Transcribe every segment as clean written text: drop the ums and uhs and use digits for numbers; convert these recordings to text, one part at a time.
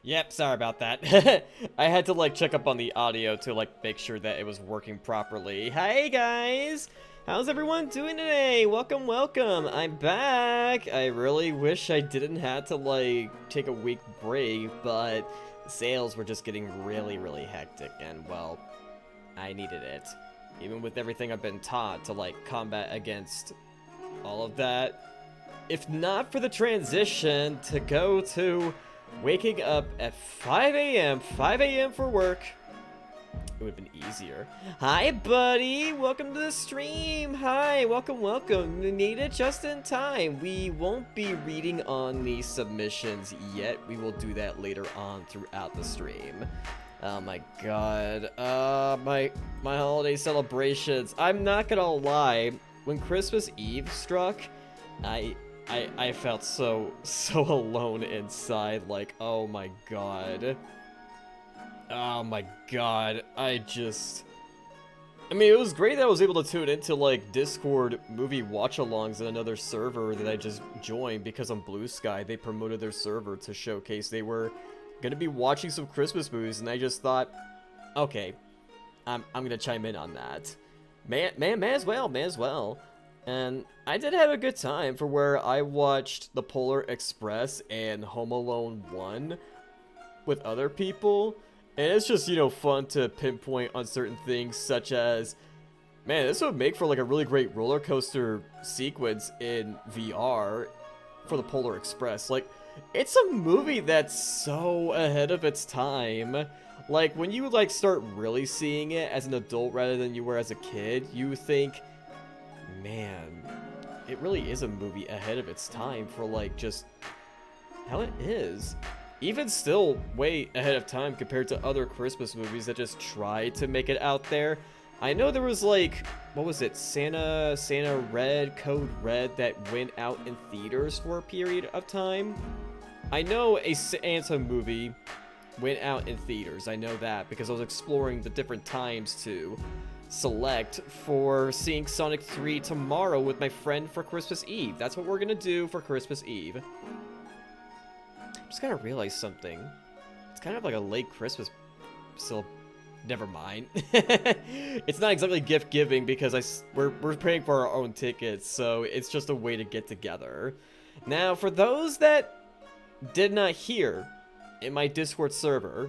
Yep, sorry about that. I had to like check up on the audio to like make sure that it was working properly. Hey guys! How's everyone doing today? Welcome, welcome. I'm back. I really wish I didn't have to like take a week break, but sales were just getting really hectic and well, I needed it. Even with everything I've been taught to like combat against all of that. If not for the transition to go to waking up at 5 a.m. for work, it would have been easier. Hi, buddy! Welcome to the stream! Hi, welcome. We made it just in time. We won't be reading on the submissions yet. We will do that later on throughout the stream. Oh my god. My holiday celebrations. I'm not gonna lie. When Christmas Eve struck, I felt so alone inside, like, oh my god. Oh my god, I mean, it was great that I was able to tune into, like, Discord movie watch-alongs in another server that I just joined, because on Blue Sky, they promoted their server to showcase they were gonna be watching some Christmas movies, and I just thought, okay, I'm gonna chime in on that. May as well. And I did have a good time for where I watched The Polar Express and Home Alone 1 with other people. And it's just, you know, fun to pinpoint on certain things such as, man, this would make for like a really great roller coaster sequence in VR for The Polar Express. Like, it's a movie that's so ahead of its time. Like, when you like start really seeing it as an adult rather than you were as a kid, you think, man, it really is a movie ahead of its time for like just how it is. Even still way ahead of time compared to other Christmas movies that just try to make it out there. I know there was like, what was it, Santa Red, Code Red that went out in theaters for a period of time. I know a Santa movie went out in theaters, I know that because I was exploring the different times to select for seeing Sonic 3 tomorrow with my friend for Christmas Eve. That's what we're gonna do for Christmas Eve. Just gotta realize something. It's kind of like a late Christmas. Still, never mind. It's not exactly gift giving because we're paying for our own tickets, so it's just a way to get together. Now, for those that did not hear in my Discord server,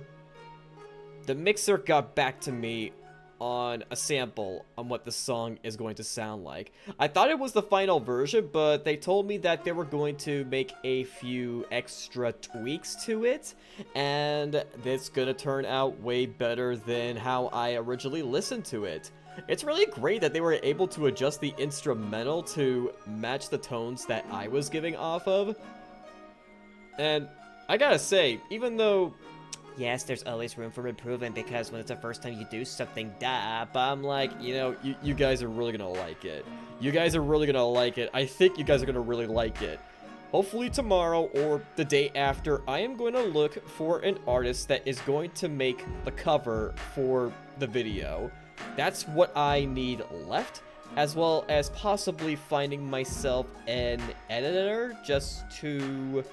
the mixer got back to me on a sample on what the song is going to sound like. I thought it was the final version, but they told me that they were going to make a few extra tweaks to it, and it's gonna turn out way better than how I originally listened to it. It's really great that they were able to adjust the instrumental to match the tones that I was giving off of. And I gotta say, even though yes, there's always room for improvement because when it's the first time you do something, duh. But I'm like, you know, you guys are really gonna like it. You guys are really gonna like it. I think you guys are gonna really like it. Hopefully tomorrow or the day after, I am going to look for an artist that is going to make the cover for the video. That's what I need left, as well as possibly finding myself an editor just to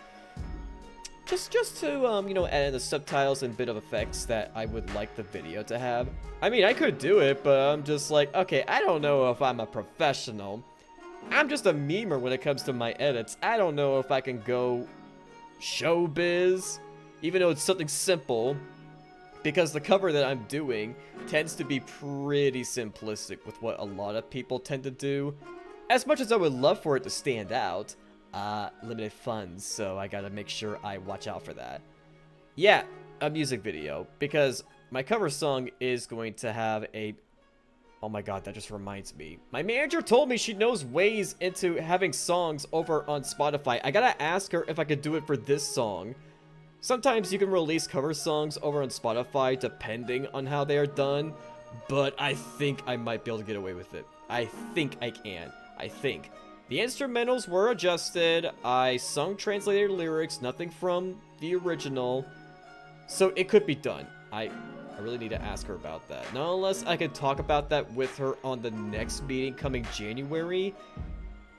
you know, add in the subtitles and bit of effects that I would like the video to have. I mean, I could do it, but I'm just like, okay, I don't know if I'm a professional. I'm just a memer when it comes to my edits. I don't know if I can go showbiz, even though it's something simple, because the cover that I'm doing tends to be pretty simplistic with what a lot of people tend to do. As much as I would love for it to stand out, limited funds, so I gotta make sure I watch out for that. Yeah, a music video, because my cover song is going to have a... Oh my god, that just reminds me. My manager told me she knows ways into having songs over on Spotify. I gotta ask her if I could do it for this song. Sometimes you can release cover songs over on Spotify depending on how they are done, but I think I might be able to get away with it. I think I can. I think. The instrumentals were adjusted, I sung translated lyrics, nothing from the original, so it could be done. I really need to ask her about that. Not unless I could talk about that with her on the next meeting coming January,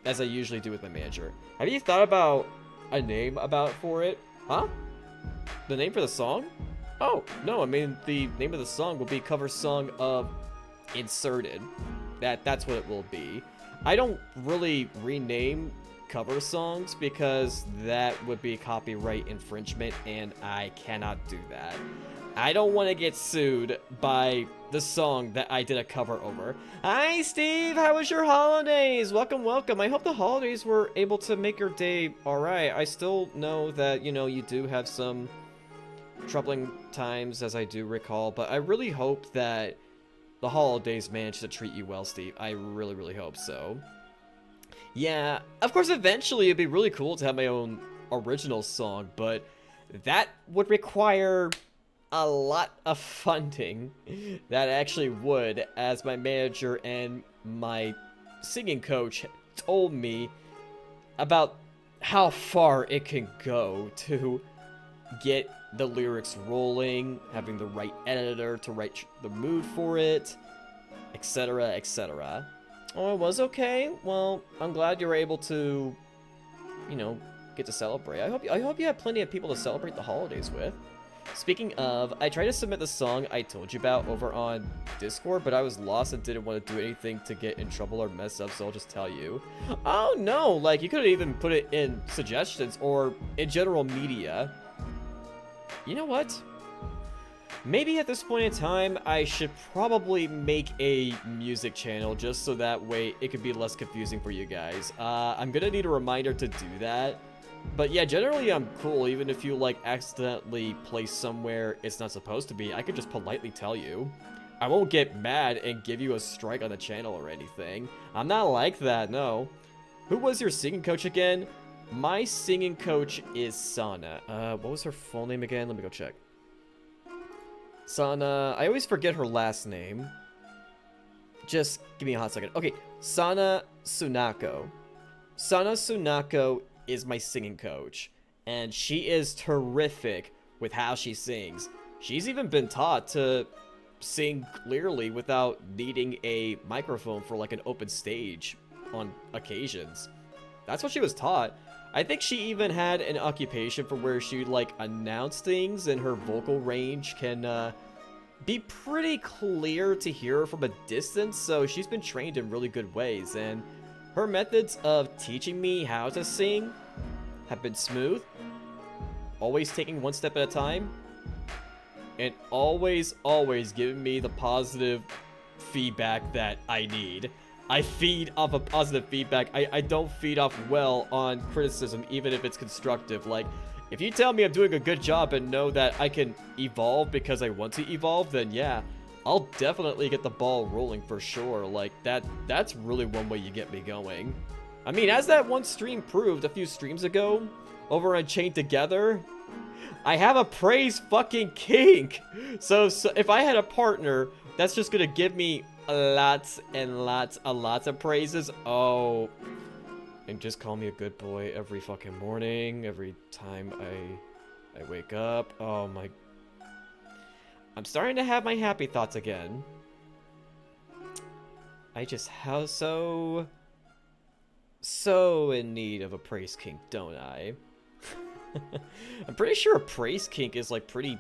as I usually do with my manager. Have you thought about a name for it? Huh? The name for the song? Oh, no, I mean, the name of the song will be cover song of Inserted. That's what it will be. I don't really rename cover songs because that would be copyright infringement and I cannot do that. I don't want to get sued by the song that I did a cover over. Hi Steve, how was your holidays? Welcome, welcome. I hope the holidays were able to make your day alright. I still know that, you know, you do have some troubling times as I do recall, but I really hope that the holidays managed to treat you well, Steve. I really, really hope so. Yeah, of course, eventually it'd be really cool to have my own original song, but that would require a lot of funding. That actually would, as my manager and my singing coach told me about how far it can go to get the lyrics rolling, having the right editor to write the mood for it, etc., etc. Oh, it was okay? Well, I'm glad you were able to, you know, get to celebrate. I hope you have plenty of people to celebrate the holidays with. Speaking of, I tried to submit the song I told you about over on Discord, but I was lost and didn't want to do anything to get in trouble or mess up, so I'll just tell you. Oh no, like, you could have even put it in suggestions or in general media. You know what? Maybe at this point in time, I should probably make a music channel just so that way it could be less confusing for you guys. I'm gonna need a reminder to do that. But yeah, generally I'm cool, even if you like accidentally place somewhere it's not supposed to be, I could just politely tell you. I won't get mad and give you a strike on the channel or anything. I'm not like that, no. Who was your singing coach again? My singing coach is Sana. What was her full name again? Let me go check. Sana, I always forget her last name. Just give me a hot second. Okay, Sana Sunako. Sana Sunako is my singing coach, and she is terrific with how she sings. She's even been taught to sing clearly without needing a microphone for like an open stage on occasions. That's what she was taught. I think she even had an occupation for where she would like announce things, and her vocal range can be pretty clear to hear from a distance, so she's been trained in really good ways, and her methods of teaching me how to sing have been smooth, always taking one step at a time, and always giving me the positive feedback that I need. I feed off of positive feedback. I don't feed off well on criticism, even if it's constructive. Like, if you tell me I'm doing a good job and know that I can evolve because I want to evolve, then yeah, I'll definitely get the ball rolling for sure. Like, that's really one way you get me going. I mean, as that one stream proved a few streams ago, over on Chained Together, I have a praise fucking kink. So if I had a partner that's just gonna give me lots and lots of praises, oh, and just call me a good boy every fucking morning, every time I wake up. Oh my, I'm starting to have my happy thoughts again. I just have so in need of a praise kink, don't I? I'm pretty sure a praise kink is like pretty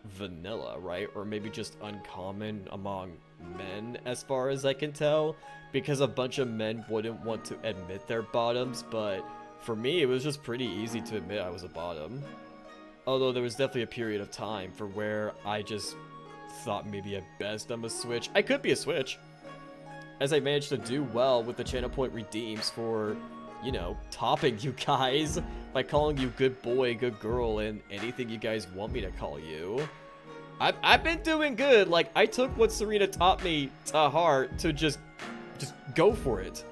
vanilla, right? Or maybe just uncommon among men, as far as I can tell, because a bunch of men wouldn't want to admit their bottoms, but for me it was just pretty easy to admit I was a bottom. Although there was definitely a period of time for where I just thought maybe at best I'm a switch. I could be a switch, as I managed to do well with the channel point redeems for, you know, topping you guys by calling you good boy, good girl, and anything you guys want me to call you. I've been doing good. Like, I took what Serena taught me to heart, to just go for it,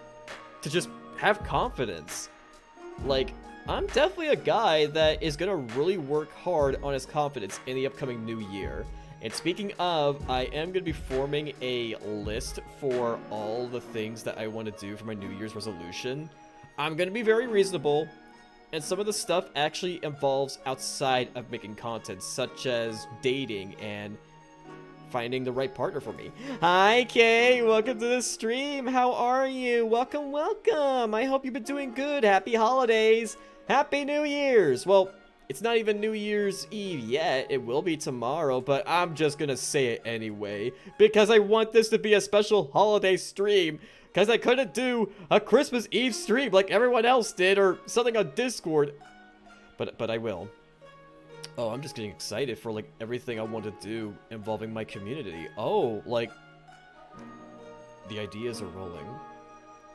to just have confidence. Like, I'm definitely a guy that is gonna really work hard on his confidence in the upcoming new year. And speaking of, I am gonna be forming a list for all the things that I want to do for my New Year's resolution. I'm gonna be very reasonable, and some of the stuff actually involves outside of making content, such as dating and finding the right partner for me. Hi Kay, welcome to the stream. How are you? Welcome. I hope you've been doing good. Happy holidays. Happy New Year's. Well, It's not even New Year's Eve yet. It will be tomorrow, but I'm just gonna say it anyway. Because I want this to be a special holiday stream. Because I couldn't do a Christmas Eve stream like everyone else did or something on Discord. But I will. Oh, I'm just getting excited for like everything I want to do involving my community. Oh, like the ideas are rolling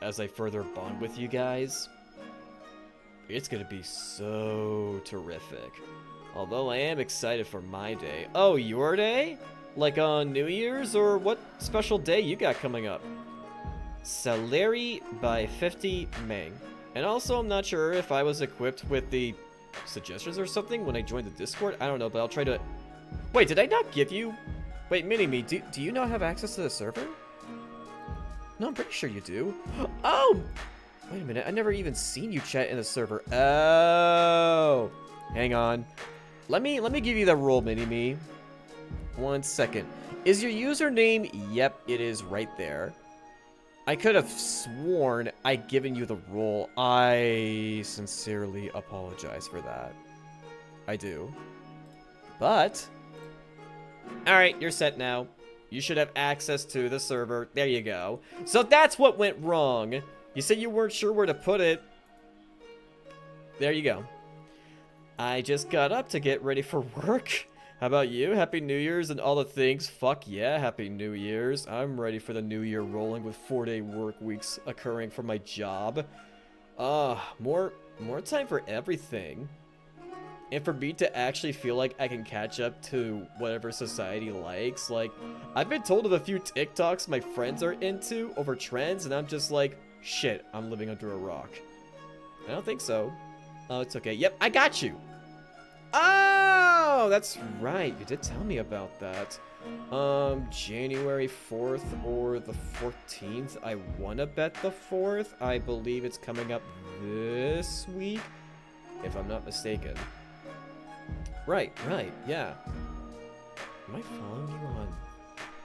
as I further bond with you guys. It's gonna be so terrific. Although I am excited for my day. Oh, your day? Like on New Year's, or what special day you got coming up? Salary by 50 Meng. And also, I'm not sure if I was equipped with the suggestions or something when I joined the Discord. I don't know, but I'll try to... Wait, did I not give you... Wait, Mini-Me, do you not have access to the server? No, I'm pretty sure you do. Oh! Wait a minute, I never even seen you chat in the server. Oh! Hang on. Let me give you that role, Mini-Me. 1 second. Is your username? Yep, it is right there. I could have sworn I'd given you the role. I sincerely apologize for that. I do. But... Alright, you're set now. You should have access to the server. There you go. So that's what went wrong. You said you weren't sure where to put it. There you go. I just got up to get ready for work. How about you? Happy New Year's and all the things. Fuck yeah, Happy New Year's. I'm ready for the new year rolling with 4-day work weeks occurring for my job. More time for everything. And for me to actually feel like I can catch up to whatever society likes. Like, I've been told of a few TikToks my friends are into over trends, and I'm just like, shit, I'm living under a rock. I don't think so. Oh, it's okay. Yep, I got you. Oh, that's right. You did tell me about that. January 4th or the 14th. I want to bet the 4th. I believe it's coming up this week, if I'm not mistaken. Right, yeah. Am I following you on...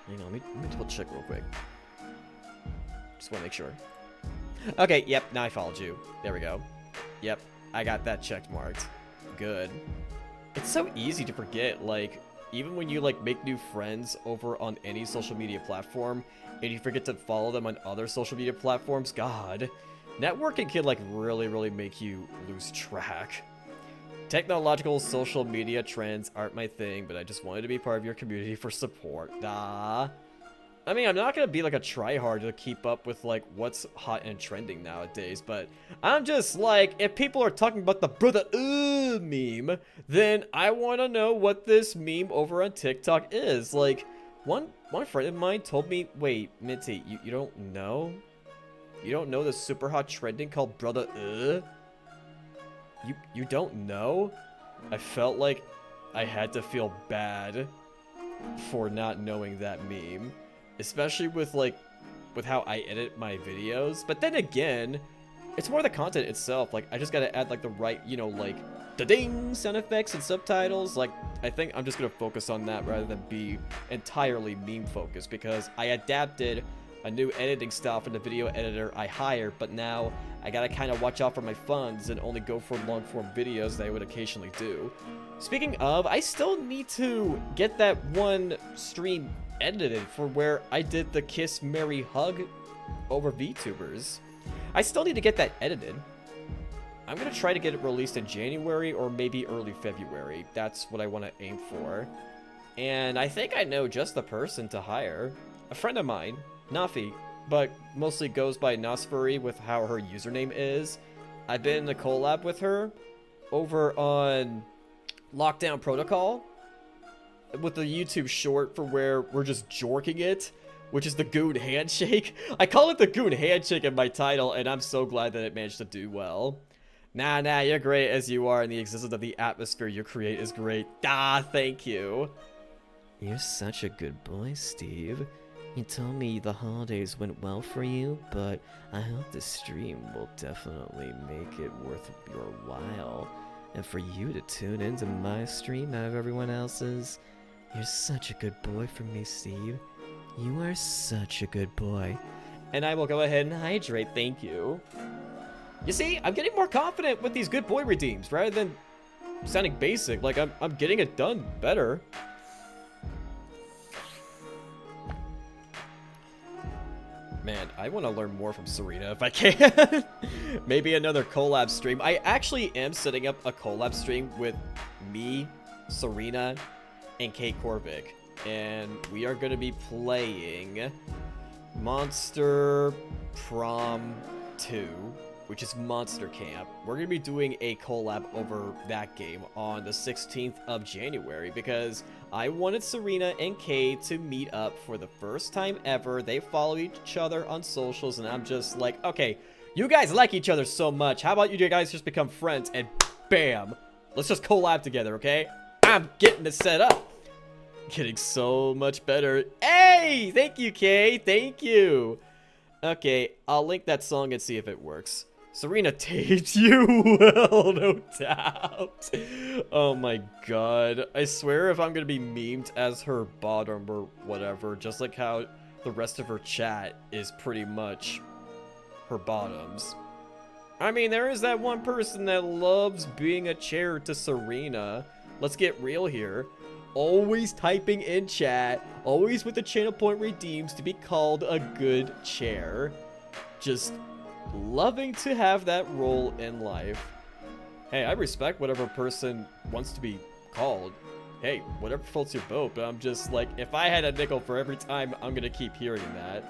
Hang on, let me double check real quick. Just want to make sure. Okay, yep, now I followed you. There we go. Yep, I got that checked marked. Good. It's so easy to forget, like, even when you, like, make new friends over on any social media platform, and you forget to follow them on other social media platforms, God. Networking can, like, really make you lose track. Technological social media trends aren't my thing, but I just wanted to be part of your community for support. I mean, I'm not gonna be like a tryhard to keep up with like what's hot and trending nowadays, but I'm just like, if people are talking about the brother meme, then I want to know what this meme over on TikTok is. Like, one friend of mine told me, wait, Minty, you don't know? You don't know the super hot trending called brother You don't know? I felt like I had to feel bad for not knowing that meme. Especially with how I edit my videos. But then again, it's more the content itself. Like, I just gotta add like the right, you know, like the ding sound effects and subtitles. Like, I think I'm just gonna focus on that rather than be entirely meme focused, because I adapted a new editing style from the video editor I hired, but now I gotta kind of watch out for my funds and only go for long form videos that I would occasionally do. Speaking of, I still need to get that one stream edited for where I did the Kiss, Marry, Hug over VTubers. I still need to get that edited. I'm gonna try to get it released in January or maybe early February. That's what I want to aim for. And I think I know just the person to hire. A friend of mine, Nafi, but mostly goes by Nosfuri with how her username is. I've been in a collab with her over on Lockdown Protocol with the YouTube short for where we're just jorking it, which is the Goon Handshake. I call it the Goon Handshake in my title, and I'm so glad that it managed to do well. Nah, you're great as you are, and the existence of the atmosphere you create is great. Thank you. You're such a good boy, Steve. You told me the holidays went well for you, but I hope the stream will definitely make it worth your while. And for you to tune into my stream out of everyone else's. You're such a good boy for me, Steve. You are such a good boy. And I will go ahead and hydrate, thank you. You see, I'm getting more confident with these good boy redeems rather than sounding basic. Like, I'm getting it done better. Man, I want to learn more from Serena if I can. Maybe another collab stream. I actually am setting up a collab stream with me, Serena, and Kate Korvik. And we are going to be playing Monster Prom 2, which is Monster Camp. We're going to be doing a collab over that game on the 16th of January because I wanted Serena and Kay to meet up for the first time ever. They follow each other on socials, and I'm just like, okay, you guys like each other so much. How about you guys just become friends, and bam, let's just collab together, okay? I'm getting this set up. Getting so much better. Hey, thank you, Kay. Thank you. Okay, I'll link that song and see if it works. Serena taped you well, no doubt. Oh my god. I swear if I'm gonna be memed as her bottom or whatever, just like how the rest of her chat is pretty much her bottoms. I mean, there is that one person that loves being a chair to Serena. Let's get real here. Always typing in chat, always with the channel point redeems to be called a good chair. Just loving to have that role in life. Hey, I respect whatever person wants to be called. Hey, whatever floats your boat, but I'm just like, if I had a nickel for every time, I'm gonna keep hearing that.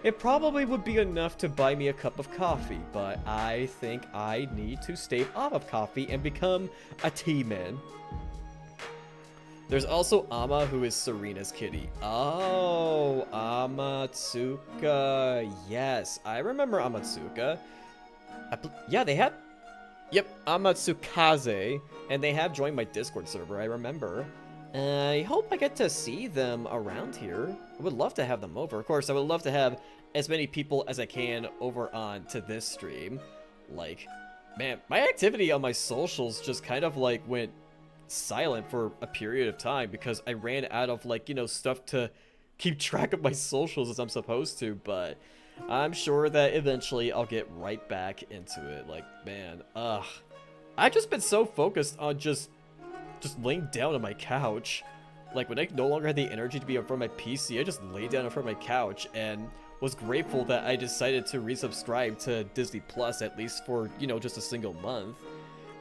It probably would be enough to buy me a cup of coffee, but I think I need to stave off of coffee and become a tea man. There's also Ama, who is Serena's kitty. Oh, Amatsuka. Yes, I remember Amatsuka. Yeah, they have... Yep, Amatsukaze. And they have joined my Discord server, I remember. I hope I get to see them around here. I would love to have them over. Of course, I would love to have as many people as I can over on to this stream. Like, man, my activity on my socials just kind of like went silent for a period of time because I ran out of, like, you know, stuff to keep track of my socials as I'm supposed to, but I'm sure that eventually I'll get right back into it. Like, man, I've just been so focused on just laying down on my couch. Like, when I no longer had the energy to be in front of my PC, I just laid down in front of my couch and was grateful that I decided to resubscribe to Disney Plus, at least for, you know, just a single month.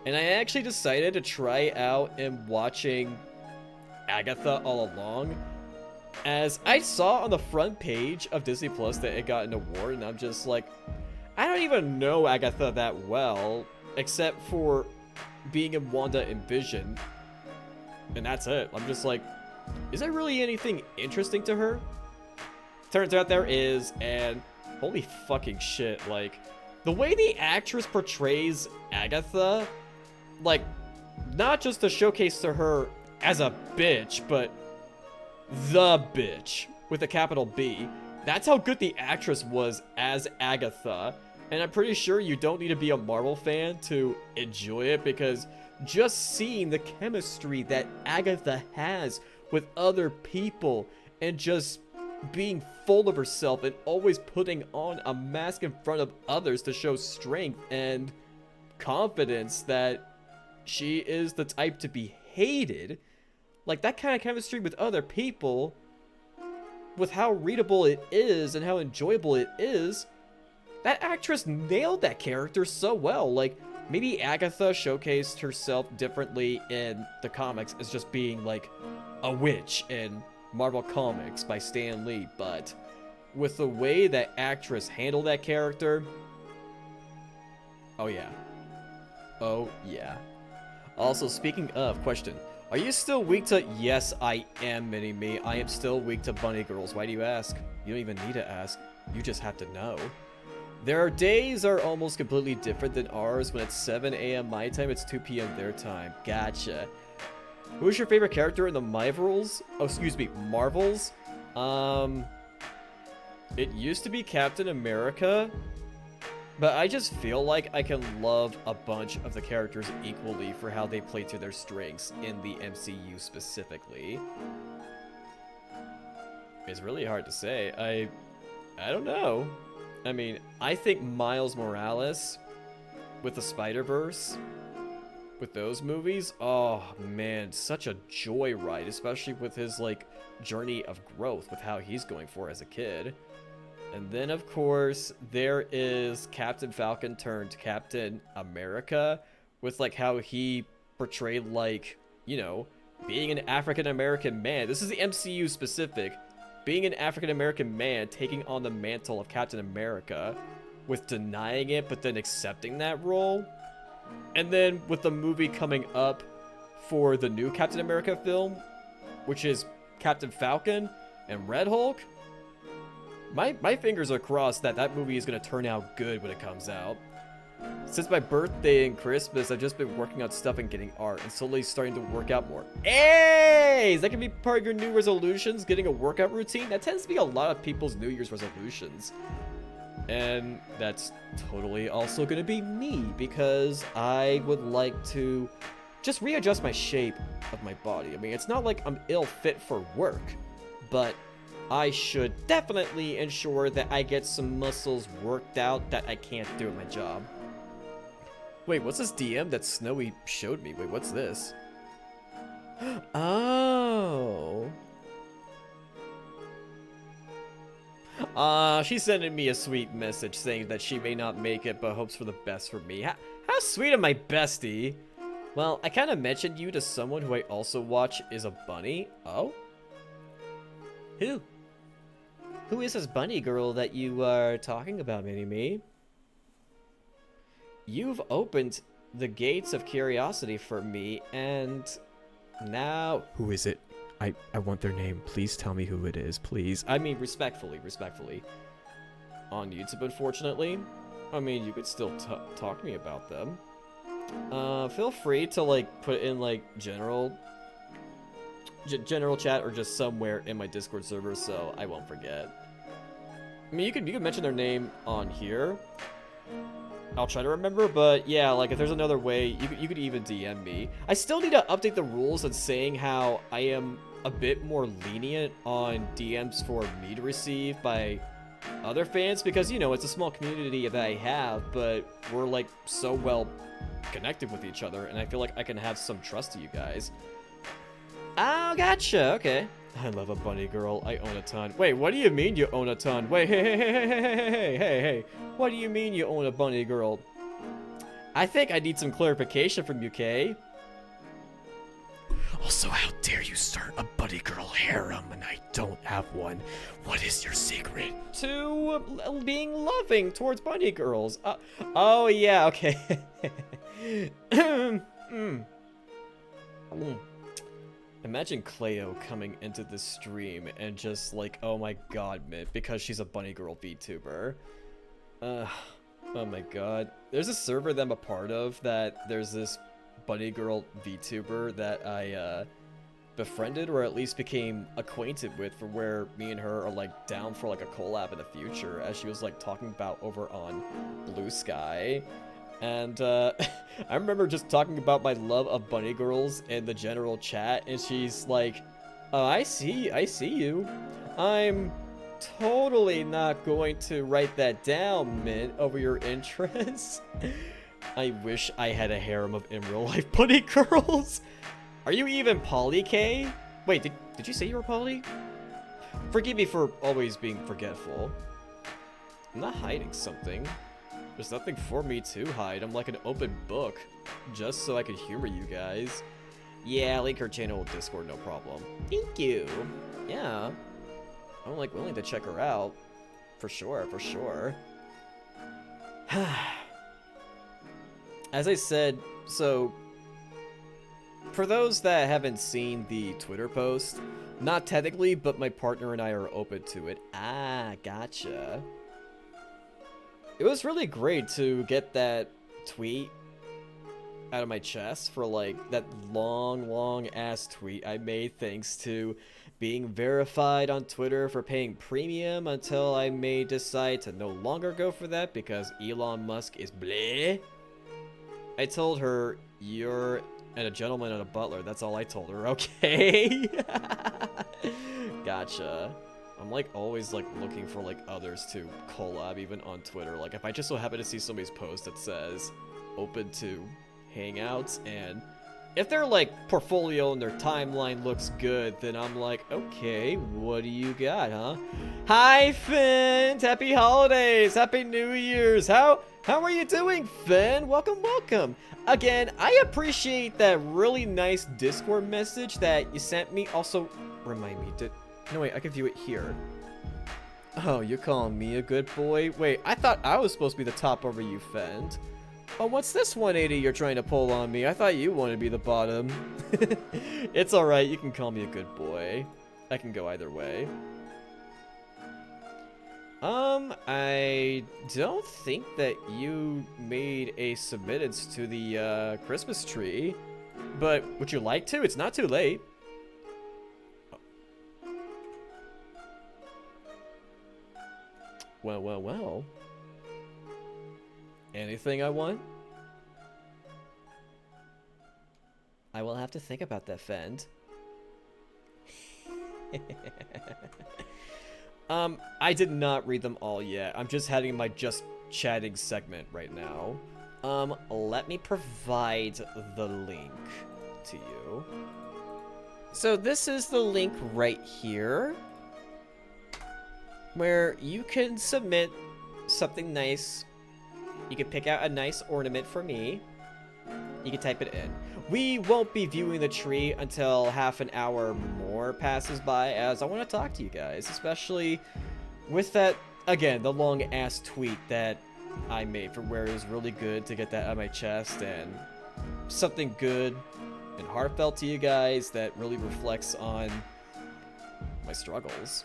And I actually decided to try out and watching Agatha all along, as I saw on the front page of Disney Plus that it got an award, and I'm just like, I don't even know Agatha that well, except for being in Wanda and Vision, and that's it. I'm just like, is there really anything interesting to her? Turns out there is, and holy fucking shit, like, the way the actress portrays Agatha, like, not just to showcase to her as a bitch, but the bitch with a capital B. That's how good the actress was as Agatha. And I'm pretty sure you don't need to be a Marvel fan to enjoy it, because just seeing the chemistry that Agatha has with other people and just being full of herself and always putting on a mask in front of others to show strength and confidence that she is the type to be hated, like that kind of chemistry with other people, with how readable it is and how enjoyable it is, that actress nailed that character so well. Like, maybe Agatha showcased herself differently in the comics as just being like a witch in Marvel Comics by Stan Lee, but with the way that actress handled that character, oh yeah. Oh yeah. Also, speaking of, question, are you still weak to... Yes, I am, Mini-Me. I am still weak to bunny girls. Why do you ask? You don't even need to ask. You just have to know. Their days are almost completely different than ours. When it's 7 a.m. my time, it's 2 p.m. their time. Gotcha. Who's your favorite character in the Marvels? Oh, excuse me, Marvels? It used to be Captain America, but I just feel like I can love a bunch of the characters equally for how they play to their strengths in the MCU specifically. It's really hard to say. I don't know. I mean, I think Miles Morales with the Spider-Verse with those movies, oh man, such a joyride, especially with his like journey of growth with how he's going for as a kid. And then of course there is Captain Falcon turned Captain America, with like how he portrayed like, you know, being an African American man. This is the MCU specific. Being an African American man taking on the mantle of Captain America, with denying it but then accepting that role. And then with the movie coming up for the new Captain America film, which is Captain Falcon and Red Hulk, my fingers are crossed that that movie is going to turn out good when it comes out. Since my birthday and Christmas, I've just been working on stuff and getting art, and slowly starting to work out more. Hey! That can be part of your New resolutions, getting a workout routine. That tends to be a lot of people's New Year's resolutions. And that's totally also going to be me, because I would like to just readjust my shape of my body. I mean, it's not like I'm ill fit for work, but I should definitely ensure that I get some muscles worked out that I can't do at my job. Wait, what's this DM that Snowy showed me? Wait, what's this? Oh. She's sending me a sweet message saying that she may not make it, but hopes for the best for me. How sweet of my bestie. Well, I kind of mentioned you to someone who I also watch is a bunny. Oh? Who? Who is this bunny girl that you are talking about, Mini-Me? You've opened the gates of curiosity for me, and now... Who is it? I want their name. Please tell me who it is, please. I mean, respectfully. On YouTube, unfortunately. I mean, you could still talk to me about them. Feel free to, like, put in, like, general chat or just somewhere in my Discord server so I won't forget. I mean, you could mention their name on here. I'll try to remember, but yeah, like if there's another way, you could even DM me. I still need to update the rules and saying how I am a bit more lenient on DMs for me to receive by other fans, because, you know, it's a small community that I have, but we're like so well connected with each other, and I feel like I can have some trust to you guys. Oh, gotcha. Okay. I love a bunny girl. I own a ton. Wait, what do you mean you own a ton? Wait, hey. What do you mean you own a bunny girl? I think I need some clarification from you, Kay. Also, how dare you start a bunny girl harem and I don't have one? What is your secret? To being loving towards bunny girls. Oh, yeah, okay. Imagine Cleo coming into this stream and just like, oh my god, Mitt, because she's a bunny girl VTuber. Oh my god. There's a server that I'm a part of that there's this bunny girl VTuber that I befriended, or at least became acquainted with, for where me and her are like down for like a collab in the future, as she was like talking about over on Blue Sky. And I remember just talking about my love of bunny girls in the general chat, and she's like, oh, I see you. I'm totally not going to write that down, Mint, over your interests. I wish I had a harem of in real life bunny girls. Are you even poly, K? Wait, did you say you were poly? Forgive me for always being forgetful. I'm not hiding something. There's nothing for me to hide. I'm like an open book, just so I could humor you guys. Yeah, link her channel with Discord, no problem. Thank you. Yeah. I'm like willing to check her out. For sure. As I said, so for those that haven't seen the Twitter post, not technically, but my partner and I are open to it. Ah, gotcha. It was really great to get that tweet out of my chest, for like that long ass tweet I made thanks to being verified on Twitter for paying premium, until I may decide to no longer go for that because Elon Musk is bleh. I told her, you're a gentleman and a butler. That's all I told her, okay? Gotcha. I'm like always like looking for like others to collab, even on Twitter. Like if I just so happen to see somebody's post that says open to hangouts, and if their, like, portfolio and their timeline looks good, then I'm like, okay, what do you got, huh? Hi, Finn! Happy holidays! Happy New Year's! How are you doing, Finn? Welcome, welcome! Again, I appreciate that really nice Discord message that you sent me. Also, remind me, no, wait, I can view it here. Oh, you're calling me a good boy? Wait, I thought I was supposed to be the top over you, Finn. Oh, what's this 180 you're trying to pull on me? I thought you wanted to be the bottom. It's alright, you can call me a good boy. I can go either way. I don't think that you made a submittance to the, Christmas tree. But would you like to? It's not too late. Well, well, well. Anything I want? I will have to think about that, Fend. I did not read them all yet. I'm just having my just chatting segment right now. Let me provide the link to you. So this is the link right here, where you can submit something nice. You can pick out a nice ornament for me. You can type it in. We won't be viewing the tree until half an hour more passes by, as I want to talk to you guys, especially with that, again, the long-ass tweet that I made for where it was really good to get that out of my chest, and something good and heartfelt to you guys that really reflects on my struggles.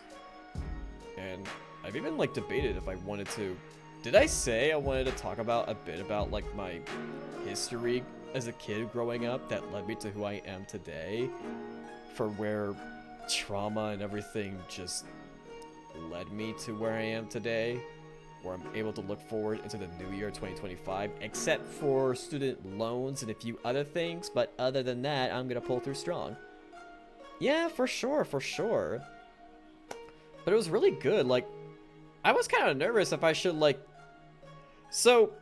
And I've even, like, debated if I wanted to... Did I say I wanted to talk about a bit about, like, my history as a kid growing up that led me to who I am today? For where trauma and everything just led me to where I am today? Where I'm able to look forward into the new year 2025, except for student loans and a few other things, but other than that, I'm gonna pull through strong. Yeah, for sure, for sure. But it was really good. Like, I was kind of nervous if I should, like... So,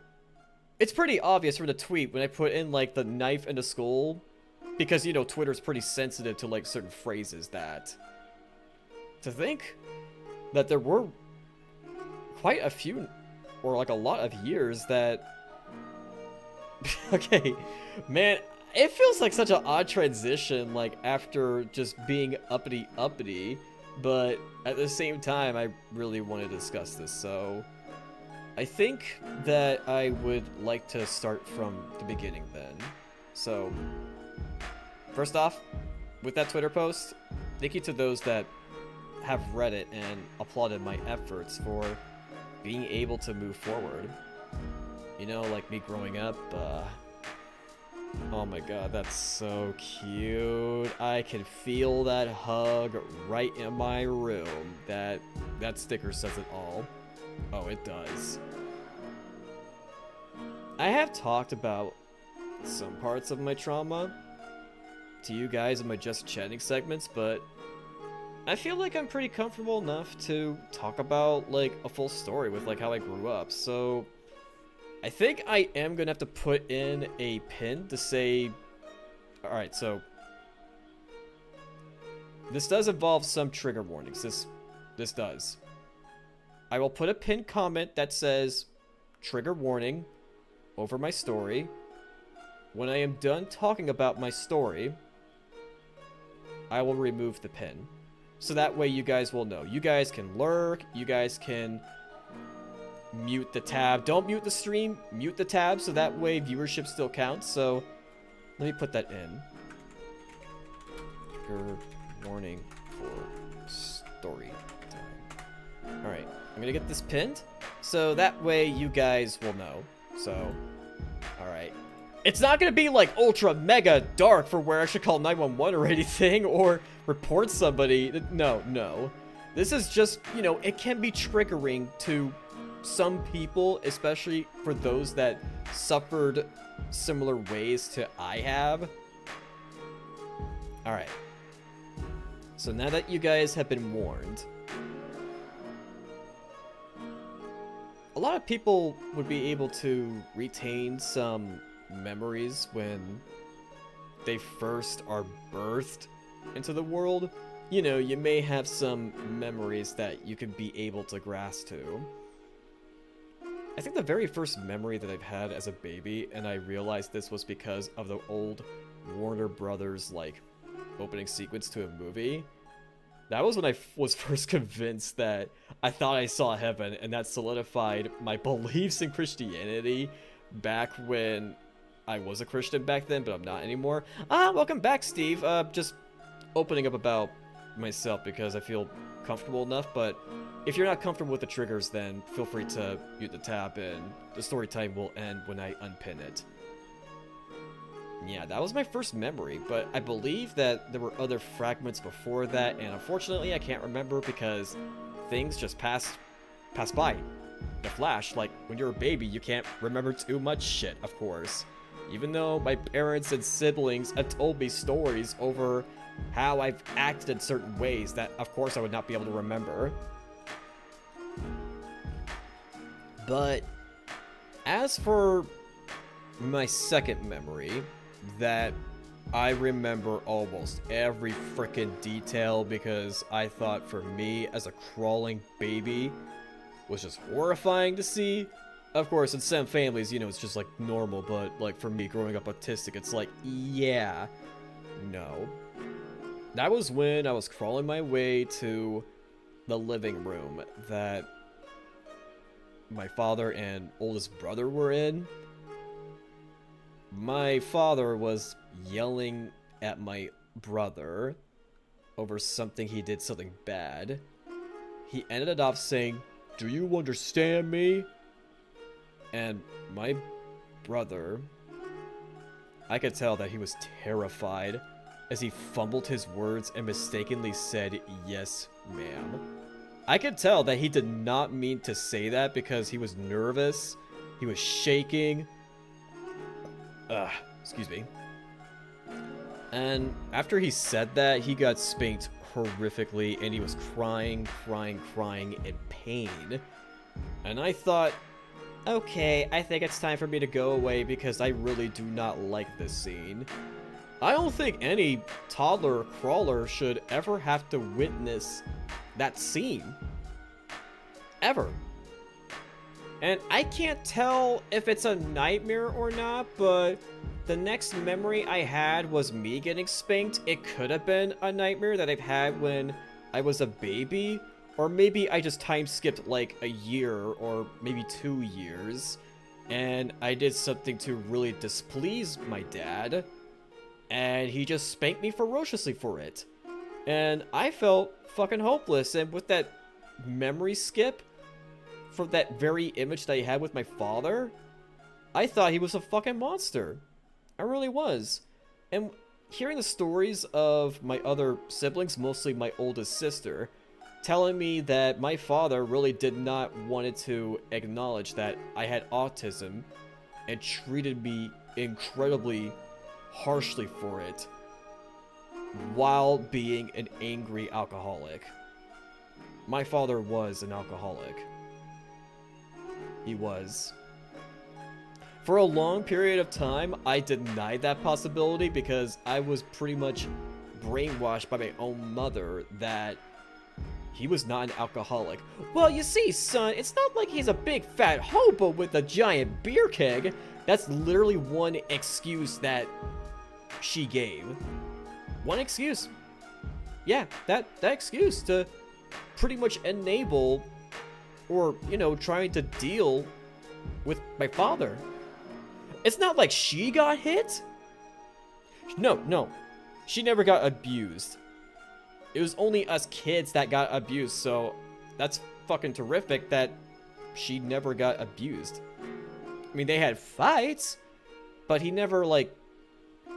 it's pretty obvious from the tweet when I put in, like, the knife in the skull, because, you know, Twitter's pretty sensitive to, like, certain phrases that... To think that there were quite a few, or, like, a lot of years that... Okay, man, it feels like such an odd transition, like, after just being uppity, but at the same time, I really want to discuss this, so... I think that I would like to start from the beginning then. So, first off, with that Twitter post, thank you to those that have read it and applauded my efforts for being able to move forward. You know, like me growing up, oh my god, that's so cute. I can feel that hug right in my room. That sticker says it all. Oh, it does. I have talked about some parts of my trauma to you guys in my Just Chatting segments, but I feel like I'm pretty comfortable enough to talk about, like, a full story with, like, how I grew up. So, I think I am gonna have to put in a pin to say... Alright, so... This does involve some trigger warnings. This does. I will put a pinned comment that says, trigger warning, over my story. When I am done talking about my story, I will remove the pin. So that way you guys will know. You guys can lurk, you guys can mute the tab. Don't mute the stream, mute the tab, so that way viewership still counts. So, let me put that in. Trigger warning for story time. Alright, I'm gonna get this pinned, so that way you guys will know. So, alright. It's not gonna be like ultra mega dark for where I should call 911 or anything, or report somebody. No. This is just, you know, it can be triggering to some people, especially for those that suffered similar ways to I have. Alright. So now that you guys have been warned, a lot of people would be able to retain some memories when they first are birthed into the world. You know, you may have some memories that you can be able to grasp to. I think the very first memory that I've had as a baby, and I realized this was because of the old Warner Brothers, like, opening sequence to a movie. That was when I was first convinced that I thought I saw heaven, and that solidified my beliefs in Christianity back when I was a Christian back then, but I'm not anymore. Welcome back, Steve. Just opening up about myself because I feel comfortable enough, but if you're not comfortable with the triggers, then feel free to mute the tab, and the story time will end when I unpin it. Yeah, that was my first memory, but I believe that there were other fragments before that, and unfortunately I can't remember because things just pass by. The flash, like, when you're a baby, you can't remember too much shit, of course. Even though my parents and siblings have told me stories over how I've acted in certain ways that, of course, I would not be able to remember. But as for my second memory, that I remember almost every frickin' detail because I thought for me as a crawling baby was just horrifying to see. Of course, in some families, you know, it's just like normal, but like for me growing up autistic, it's like, yeah, no. That was when I was crawling my way to the living room that my father and oldest brother were in. My father was yelling at my brother over something he did something bad. He ended up saying, "Do you understand me?" And my brother, I could tell that he was terrified as he fumbled his words and mistakenly said, "Yes, ma'am." I could tell that he did not mean to say that because he was nervous, he was shaking. Excuse me. And after he said that, he got spanked horrifically and he was crying in pain. And I thought, okay, I think it's time for me to go away because I really do not like this scene. I don't think any toddler or crawler should ever have to witness that scene. Ever. And I can't tell if it's a nightmare or not, but the next memory I had was me getting spanked. It could have been a nightmare that I've had when I was a baby, or maybe I just time skipped like a year or maybe 2 years, and I did something to really displease my dad, and he just spanked me ferociously for it. And I felt fucking hopeless, and with that memory skip, for that very image that I had with my father, I thought he was a fucking monster. I really was. And hearing the stories of my other siblings, mostly my oldest sister, telling me that my father really did not want to acknowledge that I had autism and treated me incredibly harshly for it while being an angry alcoholic. My father was an alcoholic. He was. For a long period of time, I denied that possibility because I was pretty much brainwashed by my own mother that he was not an alcoholic. Well, you see, son, it's not like he's a big fat hobo with a giant beer keg. That's literally one excuse that she gave. One excuse. Yeah, that excuse to pretty much enable, or, you know, trying to deal with my father. It's not like she got hit. No. She never got abused. It was only us kids that got abused, so that's fucking terrific that she never got abused. I mean, they had fights, but he never, like,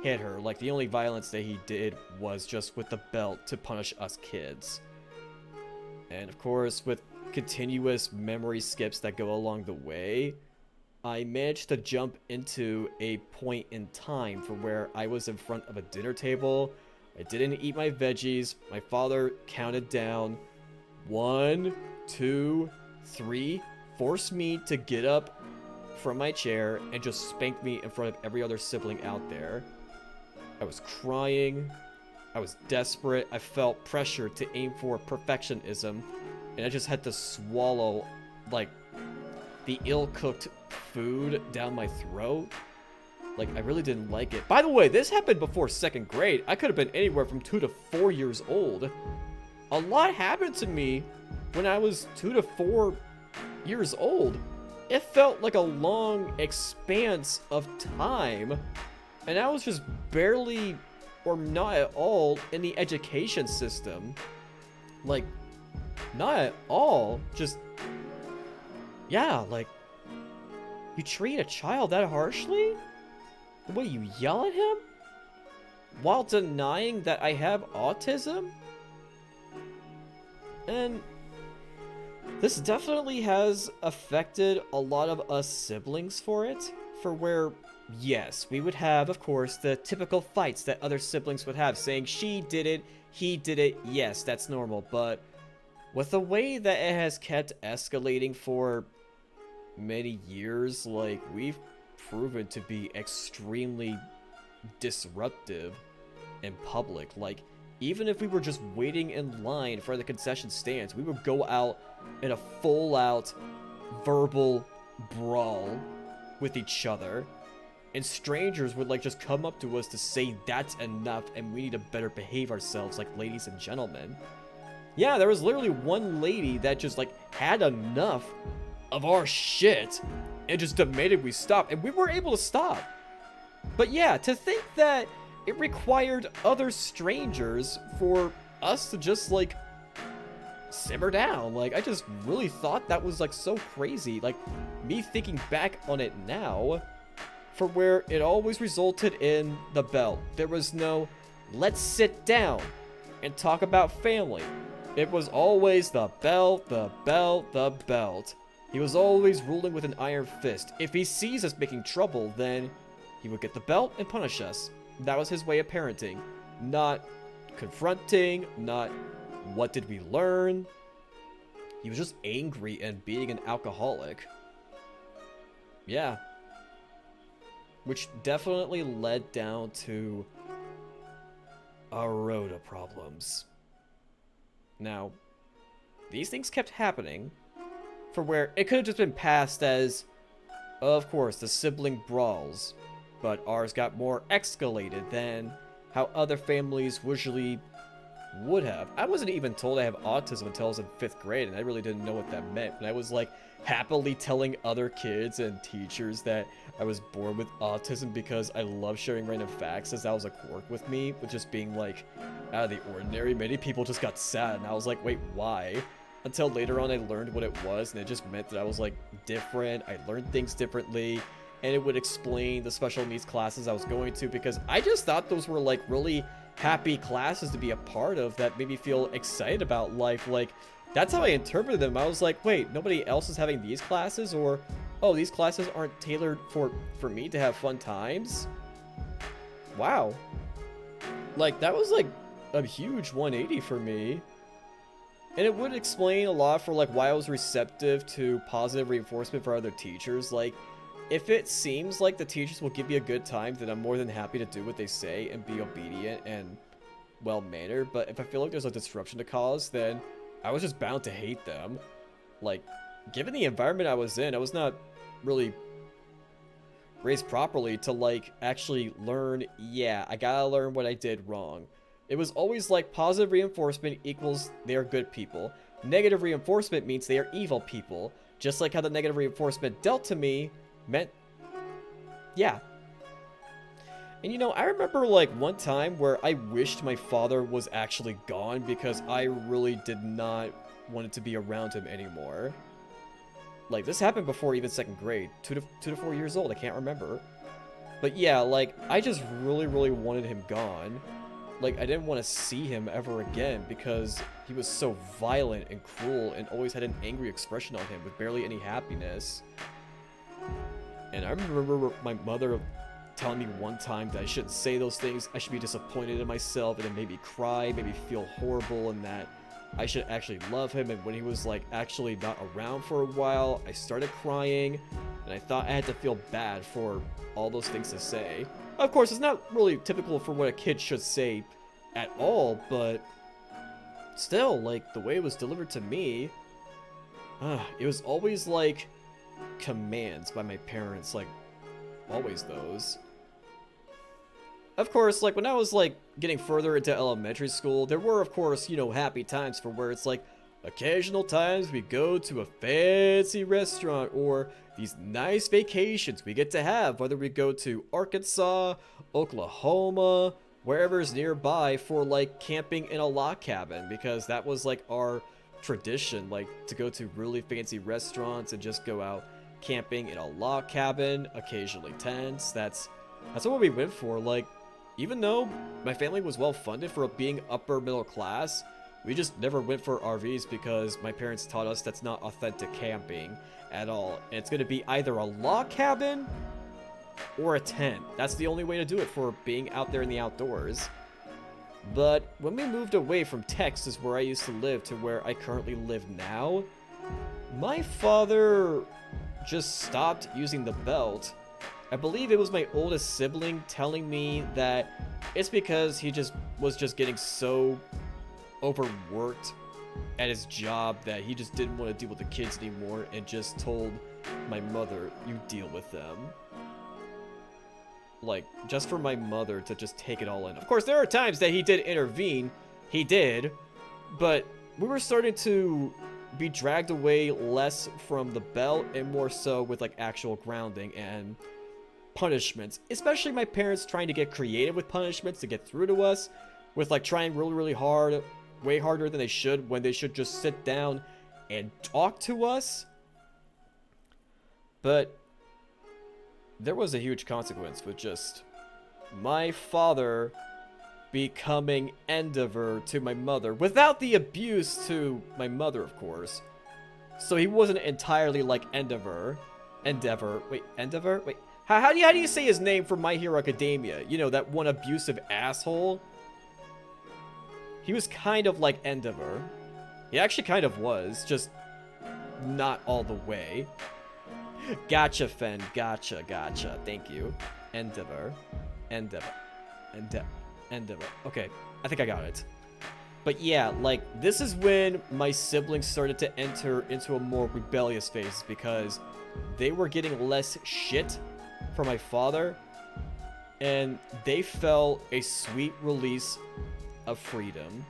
hit her. Like, the only violence that he did was just with the belt to punish us kids. And, of course, with continuous memory skips that go along the way, I managed to jump into a point in time from where I was in front of a dinner table. I didn't eat my veggies. My father counted down 1, 2, 3, forced me to get up from my chair and just spanked me in front of every other sibling out there. I was crying. I was desperate. I felt pressure to aim for perfectionism. And I just had to swallow, like, the ill-cooked food down my throat. Like, I really didn't like it. By the way, this happened before 2nd grade. I could have been anywhere from 2 to 4 years old. A lot happened to me when I was 2 to 4 years old. It felt like a long expanse of time. And I was just barely, or not at all, in the education system. Like, not at all. Just, yeah, like, you treat a child that harshly? The way you yell at him? While denying that I have autism? And this definitely has affected a lot of us siblings for it. For where, yes, we would have, of course, the typical fights that other siblings would have, saying she did it, he did it, yes, that's normal. But with the way that it has kept escalating for many years, like, we've proven to be extremely disruptive in public. Like, even if we were just waiting in line for the concession stands, we would go out in a full-out verbal brawl with each other, and strangers would, like, just come up to us to say that's enough and we need to better behave ourselves like ladies and gentlemen. Yeah, there was literally one lady that just, like, had enough of our shit and just demanded we stop, and we were able to stop. But yeah, to think that it required other strangers for us to just, like, simmer down. Like, I just really thought that was, like, so crazy. Like, me thinking back on it now, for where it always resulted in the belt. There was no, let's sit down and talk about family. It was always the belt, the belt, the belt. He was always ruling with an iron fist. If he sees us making trouble, then he would get the belt and punish us. That was his way of parenting. Not confronting, not what did we learn. He was just angry and being an alcoholic. Yeah. Which definitely led down to a road of problems. Now, these things kept happening, for where it could have just been passed as, of course, the sibling brawls, but ours got more escalated than how other families usually would have. I wasn't even told I have autism until I was in 5th grade, and I really didn't know what that meant. And I was, like, happily telling other kids and teachers that I was born with autism because I love sharing random facts, as that was a quirk with me, with just being, like, out of the ordinary. Many people just got sad, and I was like, wait, why? Until later on I learned what it was, and it just meant that I was, like, different. I learned things differently, and it would explain the special needs classes I was going to, because I just thought those were, like, really happy classes to be a part of that made me feel excited about life. Like, that's how I interpreted them. I was like, wait, nobody else is having these classes? Or, oh, these classes aren't tailored for me to have fun times? Wow. Like, that was, like, a huge 180 for me. And it would explain a lot for, like, why I was receptive to positive reinforcement for other teachers. Like, if it seems like the teachers will give me a good time, then I'm more than happy to do what they say and be obedient and well-mannered. But if I feel like there's a disruption to cause, then I was just bound to hate them. Like, given the environment I was in, I was not really raised properly to, like, actually learn, yeah, I gotta learn what I did wrong. It was always like positive reinforcement equals they are good people. Negative reinforcement means they are evil people. Just like how the negative reinforcement dealt to me meant, yeah. And you know, I remember, like, one time where I wished my father was actually gone because I really did not want it to be around him anymore. Like, this happened before even 2nd grade. 2 to 4 years old, I can't remember. But yeah, like, I just really, really wanted him gone. Like, I didn't want to see him ever again because he was so violent and cruel and always had an angry expression on him with barely any happiness. And I remember my mother telling me one time that I shouldn't say those things, I should be disappointed in myself, and it made me cry, made me feel horrible, and that I should actually love him. And when he was, like, actually not around for a while, I started crying, and and I thought I had to feel bad for all those things to say. Of course, it's not really typical for what a kid should say at all, but still, like, the way it was delivered to me, it was always like commands by my parents, like, always those. Of course, like, when I was, like, getting further into elementary school, there were, of course, you know, happy times for where it's like, occasional times we go to a fancy restaurant, or these nice vacations we get to have, whether we go to Arkansas, Oklahoma, wherever's nearby for, like, camping in a log cabin, because that was, like, our tradition, like, to go to really fancy restaurants and just go out camping in a log cabin, occasionally tents. That's what we went for. Like, even though my family was well funded for being upper middle class, we just never went for RVs because my parents taught us that's not authentic camping at all. And it's going to be either a log cabin or a tent. That's the only way to do it for being out there in the outdoors. But when we moved away from Texas, where I used to live, to where I currently live now, my father just stopped using the belt. I believe it was my oldest sibling telling me that it's because he was getting so overworked at his job that he just didn't want to deal with the kids anymore, and just told my mother, you deal with them. Like, just for my mother to just take it all in. Of course, there are times that he did intervene. He did. But we were starting to be dragged away less from the belt and more so with, like, actual grounding and punishments. Especially my parents trying to get creative with punishments to get through to us. With, like, trying really, really hard. Way harder than they should, when they should just sit down and talk to us. But there was a huge consequence with just my father becoming Endeavor to my mother, without the abuse to my mother, of course. So he wasn't entirely like Endeavor. Wait, Endeavor? Wait, how do you say his name for My Hero Academia? You know, that one abusive asshole? He was kind of like Endeavor. He actually kind of was, just not all the way. Gotcha, Fen. Gotcha. Thank you. Endeavor. Okay, I think I got it. But yeah, like, this is when my siblings started to enter into a more rebellious phase, because they were getting less shit from my father, and they felt a sweet release of freedom.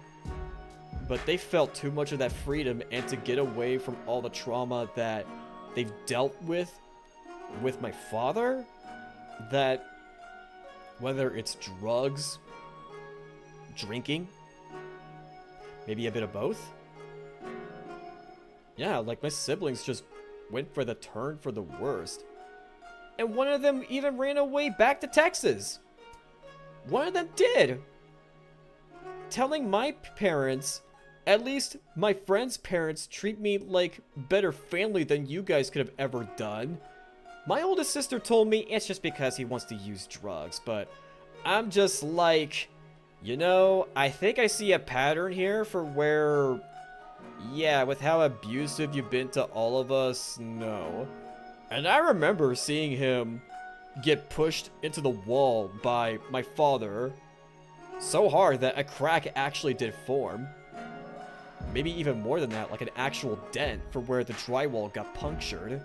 But they felt too much of that freedom, and to get away from all the trauma that they've dealt with my father, that whether it's drugs, drinking, maybe a bit of both. Yeah, like, my siblings just went for the turn for the worst. And one of them even ran away back to Texas. One of them did. Telling my parents, at least my friend's parents, treat me like better family than you guys could have ever done. My oldest sister told me it's just because he wants to use drugs, but I'm just like, you know, I think I see a pattern here for where, yeah, with how abusive you've been to all of us, no. And I remember seeing him get pushed into the wall by my father so hard that a crack actually did form. Maybe even more than that, like an actual dent for where the drywall got punctured.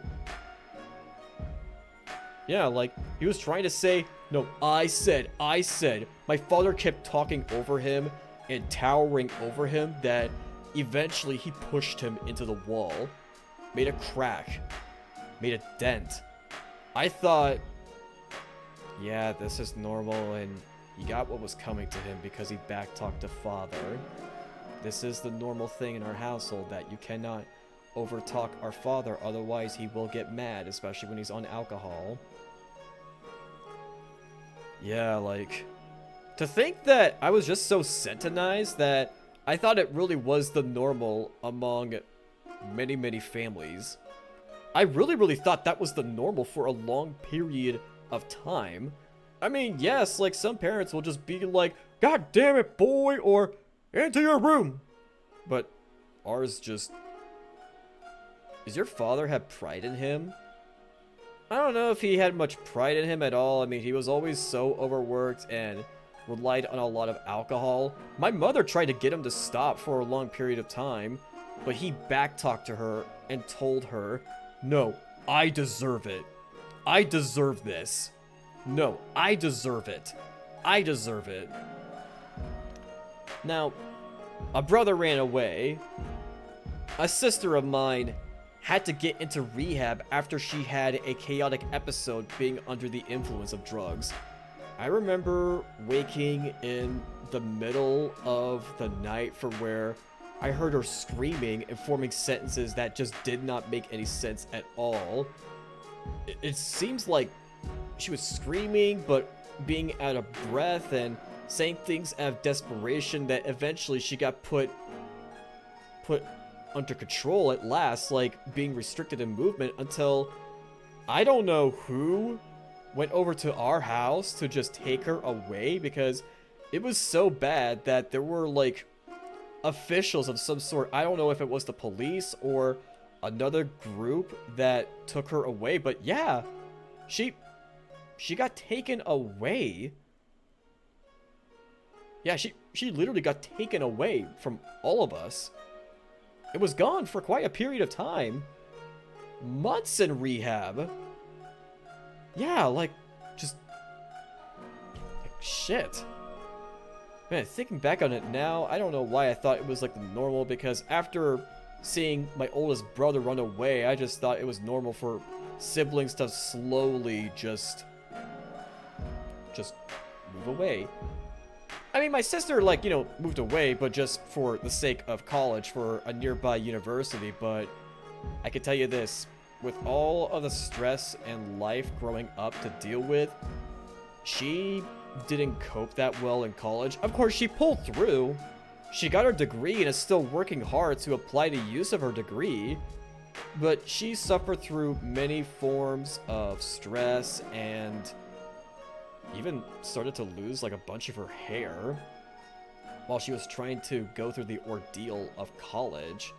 Yeah, like, he was trying to say, no, I said. My father kept talking over him and towering over him that eventually he pushed him into the wall, made a crack, made a dent. I thought, yeah, this is normal, and he got what was coming to him because he backtalked to father. This is the normal thing in our household, that you cannot overtalk our father, otherwise he will get mad, especially when he's on alcohol. Yeah, like, to think that I was just so sentinized that I thought it really was the normal among many, many families. I really thought that was the normal for a long period of time. I mean, yes, like, some parents will just be like, God damn it, boy, or into your room. But ours just... Does your father have pride in him? I don't know if he had much pride in him at all. I mean, he was always so overworked and relied on a lot of alcohol. My mother tried to get him to stop for a long period of time, but he backtalked to her and told her, "No, I deserve it. I deserve this. No, I deserve it. I deserve it." Now, a brother ran away. A sister of mine had to get into rehab after she had a chaotic episode being under the influence of drugs. I remember waking in the middle of the night from where I heard her screaming and forming sentences that just did not make any sense at all. It seems like she was screaming but being out of breath and saying things out of desperation that eventually she got put under control at last, like being restricted in movement, until I don't know who went over to our house to just take her away, because it was so bad that there were like officials of some sort. I don't know if it was the police or another group that took her away, but yeah, she got taken away. Yeah, she literally got taken away from all of us. It was gone for quite a period of time. Months in rehab. Yeah, like, just... like, shit. Man, thinking back on it now, I don't know why I thought it was, like, normal, because after seeing my oldest brother run away, I just thought it was normal for siblings to slowly just move away. I mean, my sister, like, you know, moved away, but just for the sake of college for a nearby university. But I can tell you this, with all of the stress and life growing up to deal with, she didn't cope that well in college. Of course, she pulled through. She got her degree and is still working hard to apply the use of her degree. But she suffered through many forms of stress and even started to lose like a bunch of her hair while she was trying to go through the ordeal of college.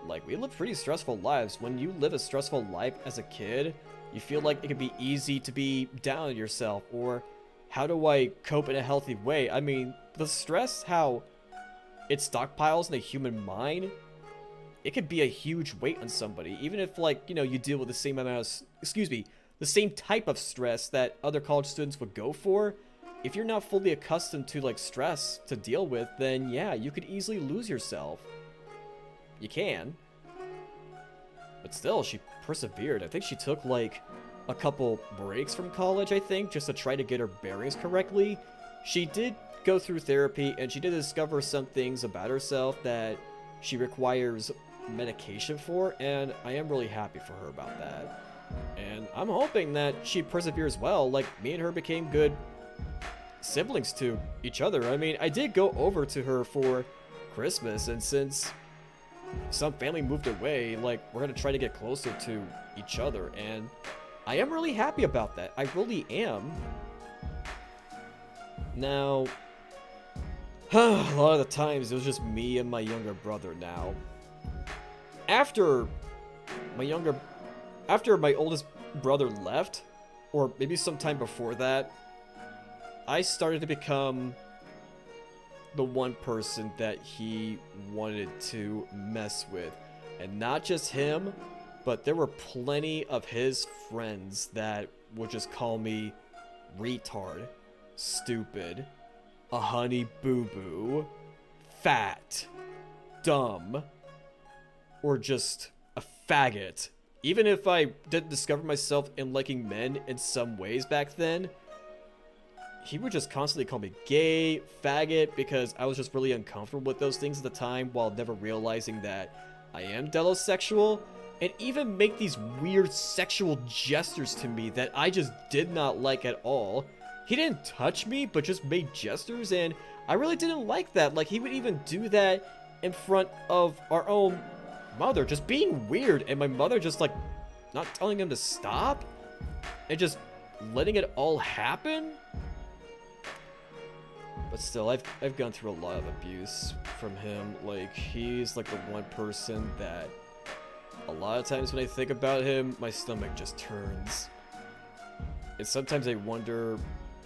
Like, we live pretty stressful lives. When you live a stressful life as a kid, you feel like it could be easy to be down on yourself, or how do I cope in a healthy way? I mean, the stress, how it stockpiles in the human mind, it could be a huge weight on somebody, even if, like, you know, you deal with the same amount of, the same type of stress that other college students would go for. If you're not fully accustomed to, like, stress to deal with, then yeah, you could easily lose yourself. You can. But still, she persevered. I think she took, like, a couple breaks from college, I think, just to try to get her bearings correctly. She did go through therapy, and she did discover some things about herself that she requires medication for, and I am really happy for her about that. And I'm hoping that she perseveres well, like me and her became good siblings to each other. I mean, I did go over to her for Christmas, and since some family moved away, like, we're gonna try to get closer to each other, and I am really happy about that. I really am. Now, a lot of the times it was just me and my younger brother now. After my oldest brother left, or maybe sometime before that, I started to become the one person that he wanted to mess with. And not just him, but there were plenty of his friends that would just call me retard, stupid, a honey boo-boo, fat, dumb, or just a faggot. Even if I didn't discover myself in liking men in some ways back then, he would just constantly call me gay, faggot, because I was just really uncomfortable with those things at the time, while never realizing that I am delisexual, and even make these weird sexual gestures to me that I just did not like at all. He didn't touch me, but just made gestures, and I really didn't like that. Like, he would even do that in front of our own mother, just being weird, and my mother just, like, not telling him to stop, and just letting it all happen. But still, I've gone through a lot of abuse from him. Like, he's like the one person that A lot of times when I think about him, my stomach just turns. And sometimes I wonder,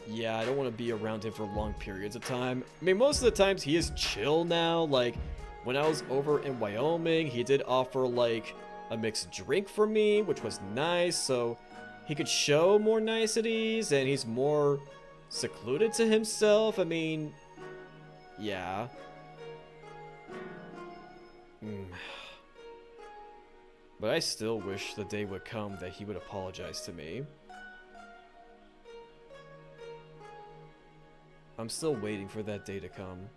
yeah, I don't want to be around him for long periods of time. I mean, most of the times he is chill now. Like, when I was over in Wyoming, he did offer, like, a mixed drink for me, which was nice, so he could show more niceties, and he's more secluded to himself. I mean, yeah. But I still wish the day would come that he would apologize to me. I'm still waiting for that day to come.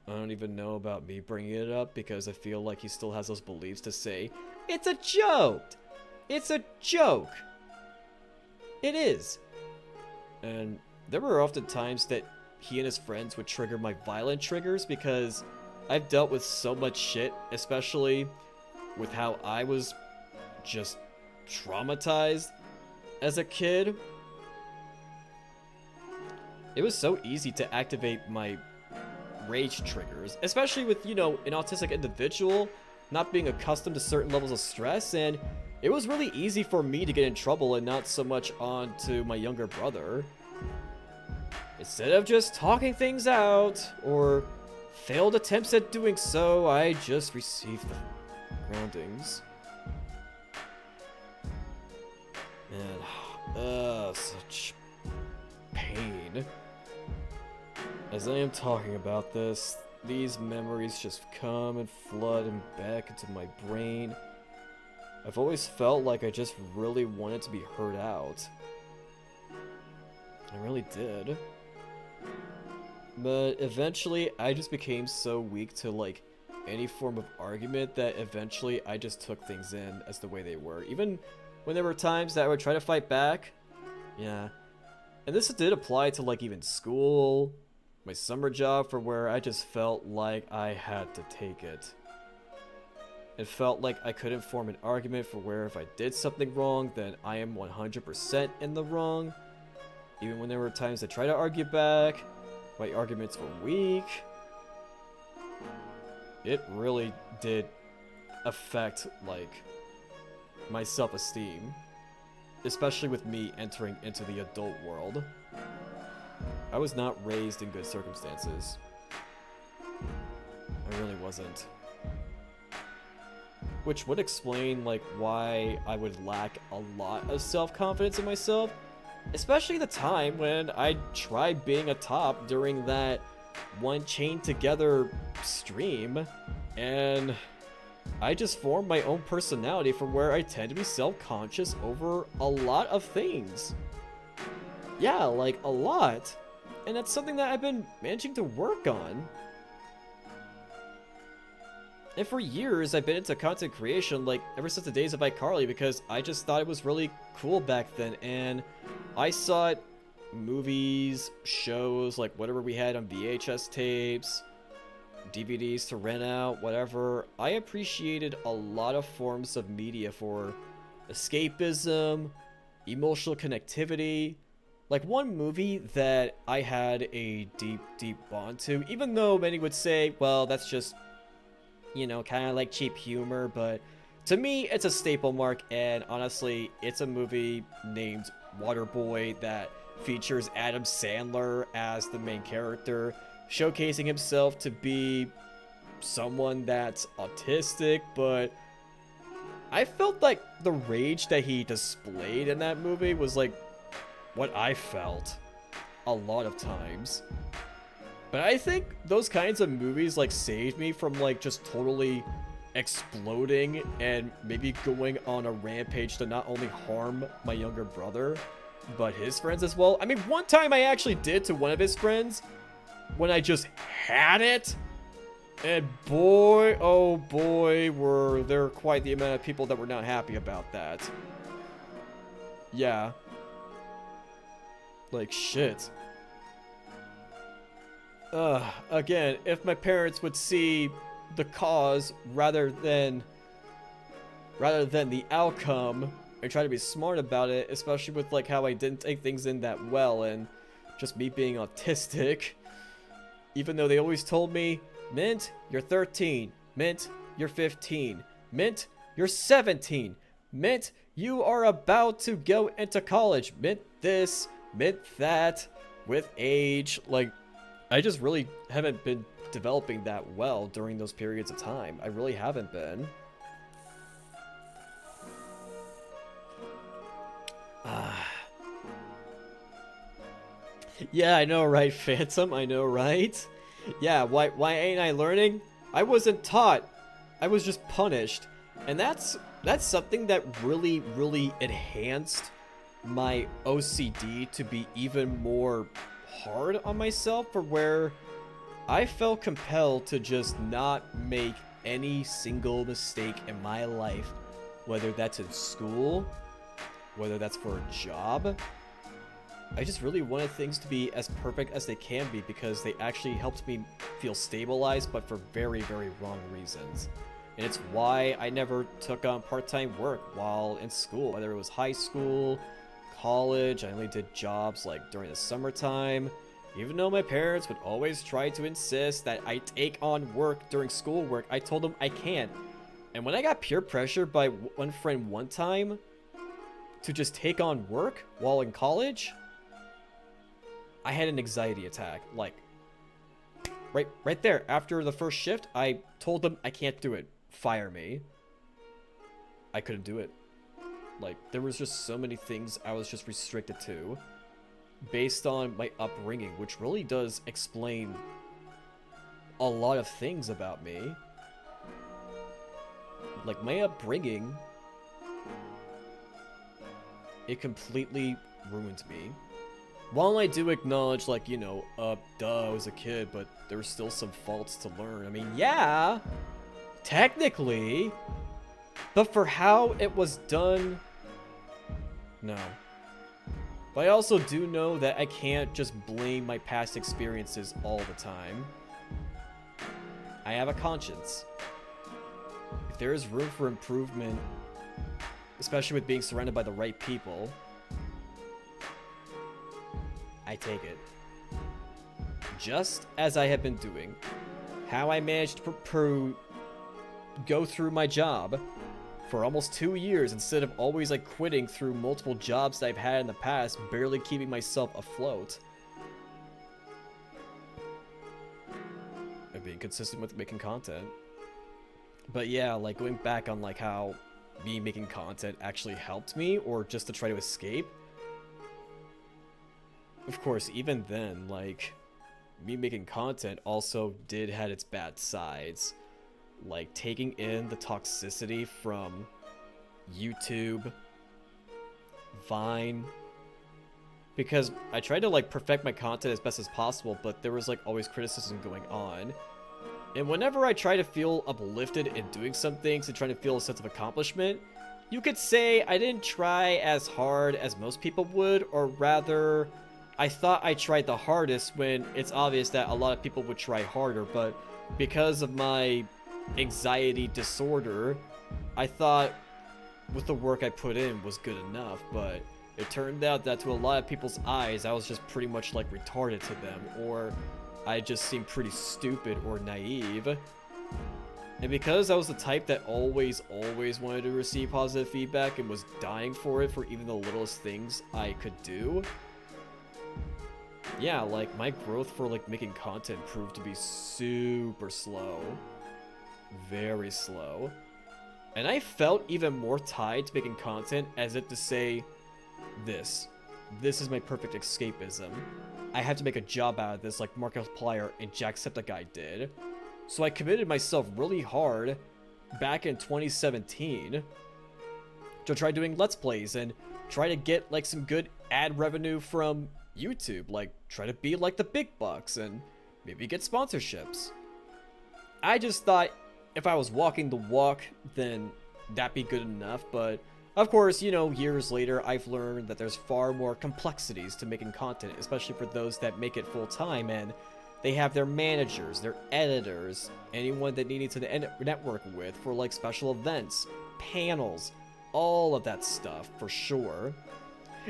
I don't even know about me bringing it up because I feel like he still has those beliefs to say, it's a joke! It's a joke! It is. And there were often times that he and his friends would trigger my violent triggers because I've dealt with so much shit, especially with how I was just traumatized as a kid. It was so easy to activate my rage triggers, especially with, you know, an autistic individual not being accustomed to certain levels of stress, and it was really easy for me to get in trouble and not so much on to my younger brother. Instead of just talking things out, or failed attempts at doing so, I just received the groundings. Man, such pain. As I am talking about this, these memories just come and flood and back into my brain. I've always felt like I just really wanted to be heard out. I really did. But eventually, I just became so weak to, like, any form of argument that eventually I just took things in as the way they were. Even when there were times that I would try to fight back. Yeah. And this did apply to, like, even school, my summer job, for where I just felt like I had to take it. It felt like I couldn't form an argument for where if I did something wrong, then I am 100% in the wrong. Even when there were times I tried to argue back, my arguments were weak. It really did affect, like, my self-esteem. Especially with me entering into the adult world. I was not raised in good circumstances. I really wasn't. Which would explain, like, why I would lack a lot of self-confidence in myself. Especially the time when I tried being a top during that one chained together stream. And I just formed my own personality from where I tend to be self-conscious over a lot of things. Yeah, like, a lot. And that's something that I've been managing to work on. And for years, I've been into content creation, like, ever since the days of iCarly, because I just thought it was really cool back then, and I saw it, movies, shows, like, whatever we had on VHS tapes, DVDs to rent out, whatever. I appreciated a lot of forms of media for escapism, emotional connectivity. Like, one movie that I had a deep, deep bond to, even though many would say, well, that's just, you know, kind of like cheap humor, but to me, it's a staple mark, and honestly, it's a movie named Waterboy that features Adam Sandler as the main character, showcasing himself to be someone that's autistic, but I felt like the rage that he displayed in that movie was like what I felt a lot of times. But I think those kinds of movies like saved me from like just totally exploding and maybe going on a rampage to not only harm my younger brother, but his friends as well. I mean, one time I actually did to one of his friends when I just had it. And boy, oh boy, were there quite the amount of people that were not happy about that. Yeah. Like, shit. Again, if my parents would see the cause rather than the outcome and try to be smart about it, especially with like how I didn't take things in that well and just me being autistic, even though they always told me, Mint, you're 13, Mint, you're 15, Mint, You're 17. Meant you are about to go into college. Meant this, meant that, with age. Like, I just really haven't been developing that well during those periods of time. I really haven't been. Yeah, I know, right, Phantom? I know, right? Yeah, why ain't I learning? I wasn't taught. I was just punished. And that's something that really enhanced my OCD to be even more hard on myself, for where I felt compelled to just not make any single mistake in my life, whether that's in school, whether that's for a job. I just really wanted things to be as perfect as they can be, because they actually helped me feel stabilized, but for very wrong reasons. And it's why I never took on part-time work while in school, whether it was high school, college. I only did jobs like during the summertime, even though my parents would always try to insist that I take on work during schoolwork. I told them I can't. And when I got peer pressure by one friend one time to just take on work while in college, I had an anxiety attack. Like, right there, after the first shift, I told them I can't do it. Fire me. I couldn't do it. Like, there was just so many things I was just restricted to based on my upbringing, which really does explain a lot of things about me. Like, my upbringing, it completely ruined me. While I do acknowledge, like, you know, duh, I was a kid, but there were still some faults to learn. I mean, yeah, technically, but for how it was done, no. But I also do know that I can't just blame my past experiences all the time. I have a conscience. If there is room for improvement, especially with being surrounded by the right people, I take it. Just as I have been doing. How I managed to go through my job for almost 2 years instead of always like quitting through multiple jobs that I've had in the past, barely keeping myself afloat. And being consistent with making content. But yeah, like going back on like how me making content actually helped me, or just to try to escape. Of course, even then, like, me making content also did had its bad sides. Like, taking in the toxicity from YouTube, Vine. Because I tried to, like, perfect my content as best as possible, but there was, like, always criticism going on. And whenever I try to feel uplifted in doing some things and trying to feel a sense of accomplishment, you could say I didn't try as hard as most people would, or rather, I thought I tried the hardest, when it's obvious that a lot of people would try harder. But because of my anxiety disorder, I thought with the work I put in was good enough. But it turned out that to a lot of people's eyes, I was just pretty much like retarded to them, or I just seemed pretty stupid or naive. And because I was the type that always wanted to receive positive feedback and was dying for it for even the littlest things I could do, yeah, like, my growth for, like, making content proved to be super slow. Very slow. And I felt even more tied to making content, as if to say, this is my perfect escapism. I have to make a job out of this like Markiplier and Jacksepticeye did. So I committed myself really hard back in 2017 to try doing Let's Plays and try to get, like, some good ad revenue from YouTube, like try to be like the big bucks and maybe get sponsorships. I just thought if I was walking the walk, then that'd be good enough. But of course, you know, years later, I've learned that there's far more complexities to making content, especially for those that make it full time, and they have their managers, their editors, anyone that they need to network with for like special events, panels, all of that stuff for sure.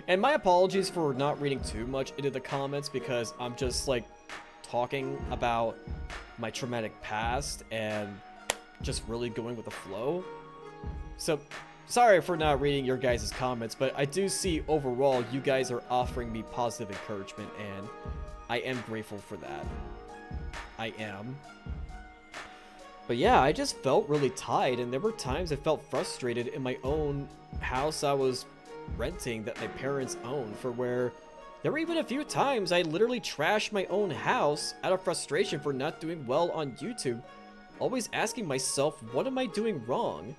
And my apologies for not reading too much into the comments, because I'm just like talking about my traumatic past and just really going with the flow. So, sorry for not reading your guys' comments, but I do see overall you guys are offering me positive encouragement, and I am grateful for that. I am. But yeah, I just felt really tied, and there were times I felt frustrated in my own house I was renting that my parents owned, for where there were even a few times I literally trashed my own house out of frustration for not doing well on YouTube, always asking myself, what am I doing wrong?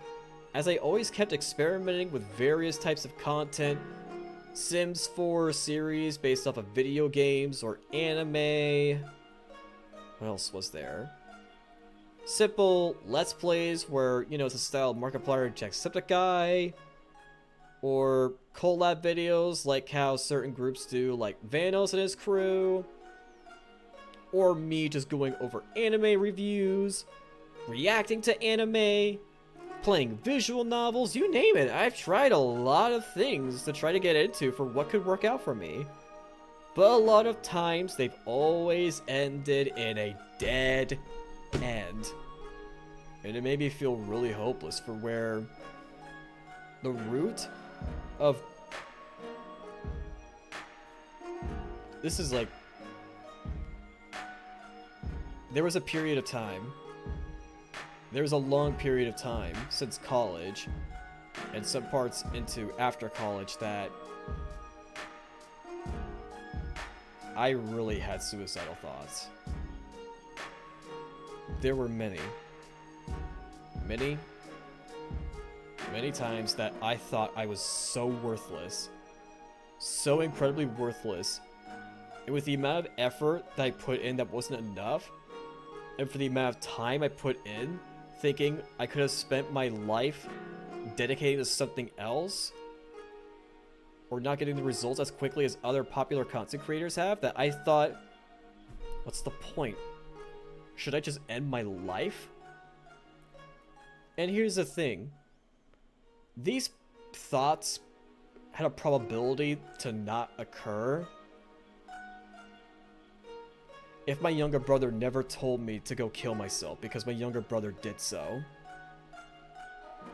As I always kept experimenting with various types of content, Sims 4 series based off of video games or anime. What else was there? Simple Let's Plays where, you know, it's a style of Markiplier Jacksepticeye. Or collab videos like how certain groups do, like Vanos and his crew. Or me just going over anime reviews, reacting to anime, playing visual novels, you name it. I've tried a lot of things to try to get into for what could work out for me. But a lot of times, they've always ended in a dead end. And it made me feel really hopeless for where the root of... This is like... There was a period of time. There was a long period of time since college, and some parts into after college, that I really had suicidal thoughts. There were many times that I thought I was so worthless, so incredibly worthless, and with the amount of effort that I put in that wasn't enough, and for the amount of time I put in, thinking I could have spent my life dedicating to something else, or not getting the results as quickly as other popular content creators have, that I thought, what's the point? Should I just end my life? And here's the thing. These thoughts had a probability to not occur if my younger brother never told me to go kill myself, because my younger brother did so.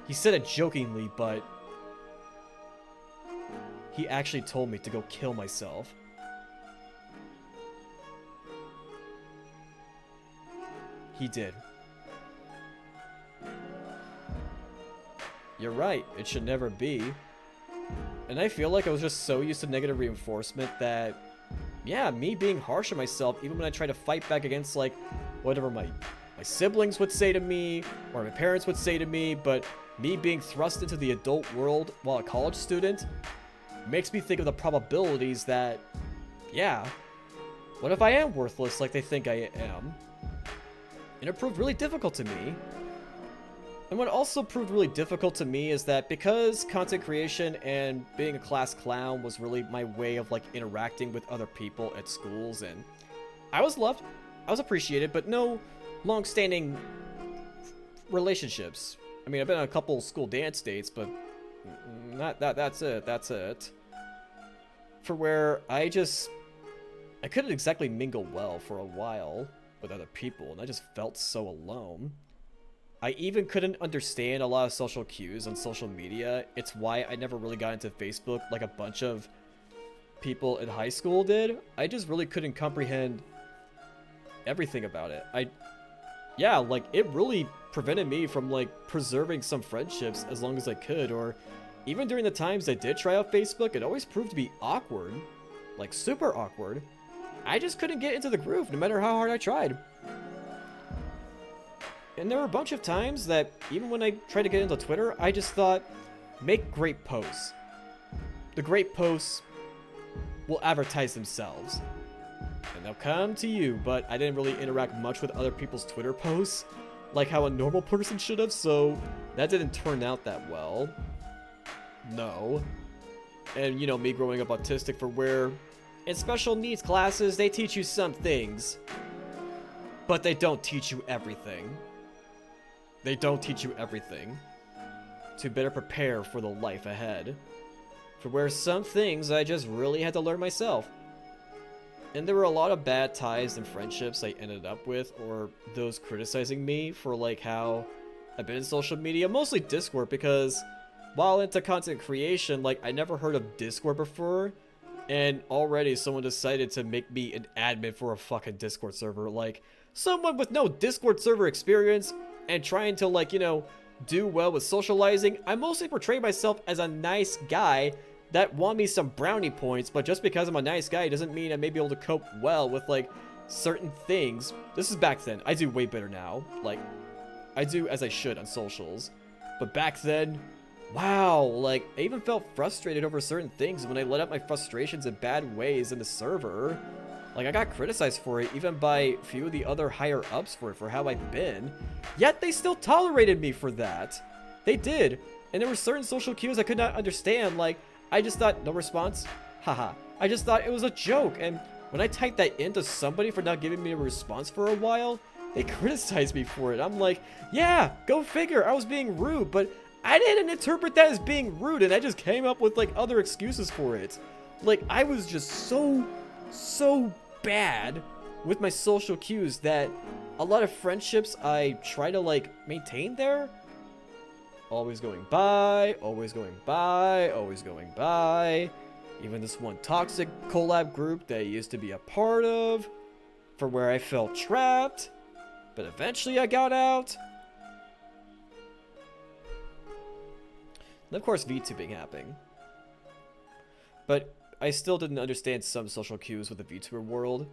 He said it jokingly, but he actually told me to go kill myself. He did. You're right, it should never be. And I feel like I was just so used to negative reinforcement that, yeah, me being harsh on myself, even when I try to fight back against, like, whatever my siblings would say to me, or my parents would say to me, but me being thrust into the adult world while a college student makes me think of the probabilities that, yeah, what if I am worthless like they think I am? And it proved really difficult to me. And what also proved really difficult to me is that because content creation and being a class clown was really my way of, like, interacting with other people at schools, and I was loved, I was appreciated, but no long-standing relationships. I mean, I've been on a couple school dance dates, but that's it. For where I couldn't exactly mingle well for a while with other people, and I just felt so alone. I even couldn't understand a lot of social cues on social media. It's why I never really got into Facebook like a bunch of people in high school did. I just really couldn't comprehend everything about it. Yeah, like, it really prevented me from, like, preserving some friendships as long as I could, or even during the times I did try out Facebook, it always proved to be awkward. Like, super awkward. I just couldn't get into the groove no matter how hard I tried. And there were a bunch of times that, even when I tried to get into Twitter, I just thought, make great posts. The great posts will advertise themselves. And they'll come to you, but I didn't really interact much with other people's Twitter posts, like how a normal person should have, so that didn't turn out that well. No. And, you know, me growing up autistic, for where in special needs classes, they teach you some things, but they don't teach you everything. They don't teach you everything to better prepare for the life ahead. For where some things I just really had to learn myself. And there were a lot of bad ties and friendships I ended up with, or those criticizing me for, like, how I've been in social media, mostly Discord, because while into content creation, like, I never heard of Discord before, and already someone decided to make me an admin for a fucking Discord server. Like, someone with no Discord server experience and trying to, like, you know, do well with socializing. I mostly portray myself as a nice guy that want me some brownie points, but just because I'm a nice guy doesn't mean I may be able to cope well with, like, certain things. This is back then. I do way better now. Like, I do as I should on socials. But back then, wow, like, I even felt frustrated over certain things when I let out my frustrations in bad ways in the server. Like, I got criticized for it, even by a few of the other higher-ups for how I've been. Yet, they still tolerated me for that. They did. And there were certain social cues I could not understand, like, I just thought, no response? Haha. I just thought it was a joke, and when I typed that into somebody for not giving me a response for a while, they criticized me for it. I'm like, yeah, go figure, I was being rude, but I didn't interpret that as being rude, and I just came up with, like, other excuses for it. Like, I was just so bad with my social cues that a lot of friendships I try to, like, maintain there, always going by, always going by, always going by. Even this one toxic collab group that I used to be a part of, for where I felt trapped, but eventually I got out. And of course, VTubing happening. But I still didn't understand some social cues with the VTuber world,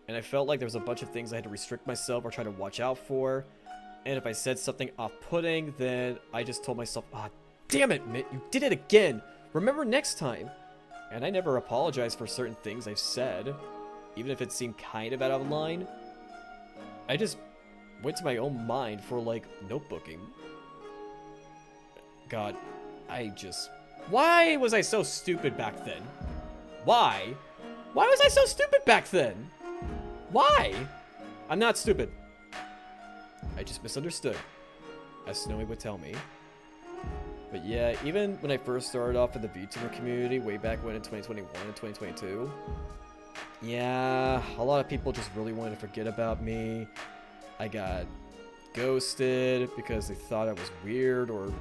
and I felt like there was a bunch of things I had to restrict myself or try to watch out for. And if I said something off-putting, then I just told myself, ah, damn it, Mitt, you did it again. Remember next time. And I never apologized for certain things I've said, even if it seemed kind of out of line. I just went to my own mind for, like, notebooking. God, why was I so stupid back then? Why? Why was I so stupid back then? Why? I'm not stupid. I just misunderstood, as Snowy would tell me. But yeah, even when I first started off in the VTuber community way back when in 2021 and 2022, yeah, a lot of people just really wanted to forget about me. I got ghosted because they thought I was weird, or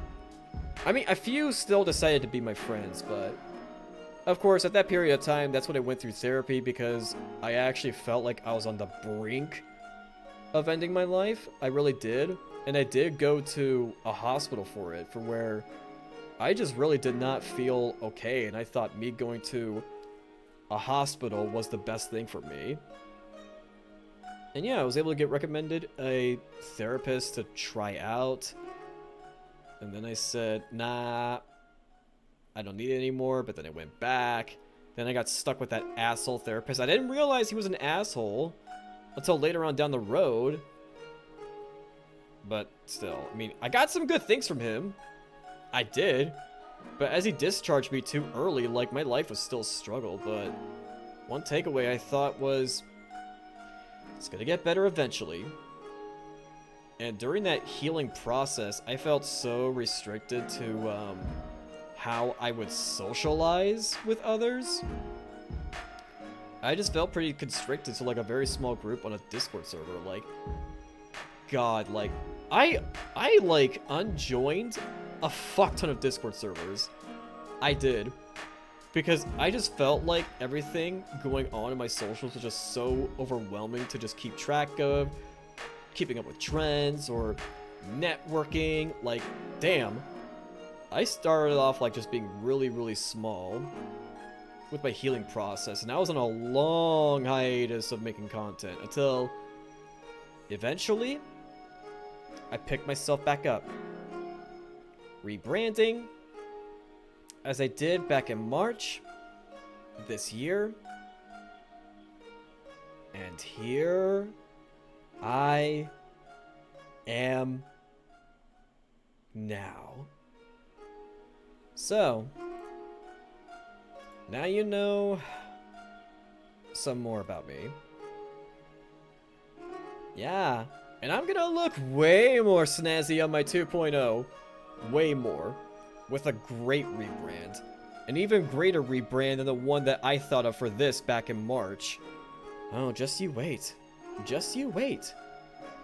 I mean, a few still decided to be my friends, but of course, at that period of time, that's when I went through therapy, because I actually felt like I was on the brink of ending my life. I really did. And I did go to a hospital for it, for where I just really did not feel okay, and I thought me going to a hospital was the best thing for me. And yeah, I was able to get recommended a therapist to try out. And then I said, nah, I don't need it anymore, but then I went back. Then I got stuck with that asshole therapist. I didn't realize he was an asshole until later on down the road. But still, I mean, I got some good things from him. I did. But as he discharged me too early, like, my life was still a struggle. But one takeaway I thought was, it's gonna get better eventually. And during that healing process, I felt so restricted to how I would socialize with others. I just felt pretty constricted to, like, a very small group on a Discord server. Like, God, like, I like, unjoined a fuck ton of Discord servers. I did. Because I just felt like everything going on in my socials was just so overwhelming to just keep track of, keeping up with trends, or networking. Like, damn. I started off, like, just being really, really small with my healing process, and I was on a long hiatus of making content until eventually I picked myself back up, rebranding as I did back in March this year, and here I am now. So now you know some more about me. Yeah, and I'm gonna look way more snazzy on my 2.0. Way more. With a great rebrand. An even greater rebrand than the one that I thought of for this back in March. Oh, just you wait. Just you wait.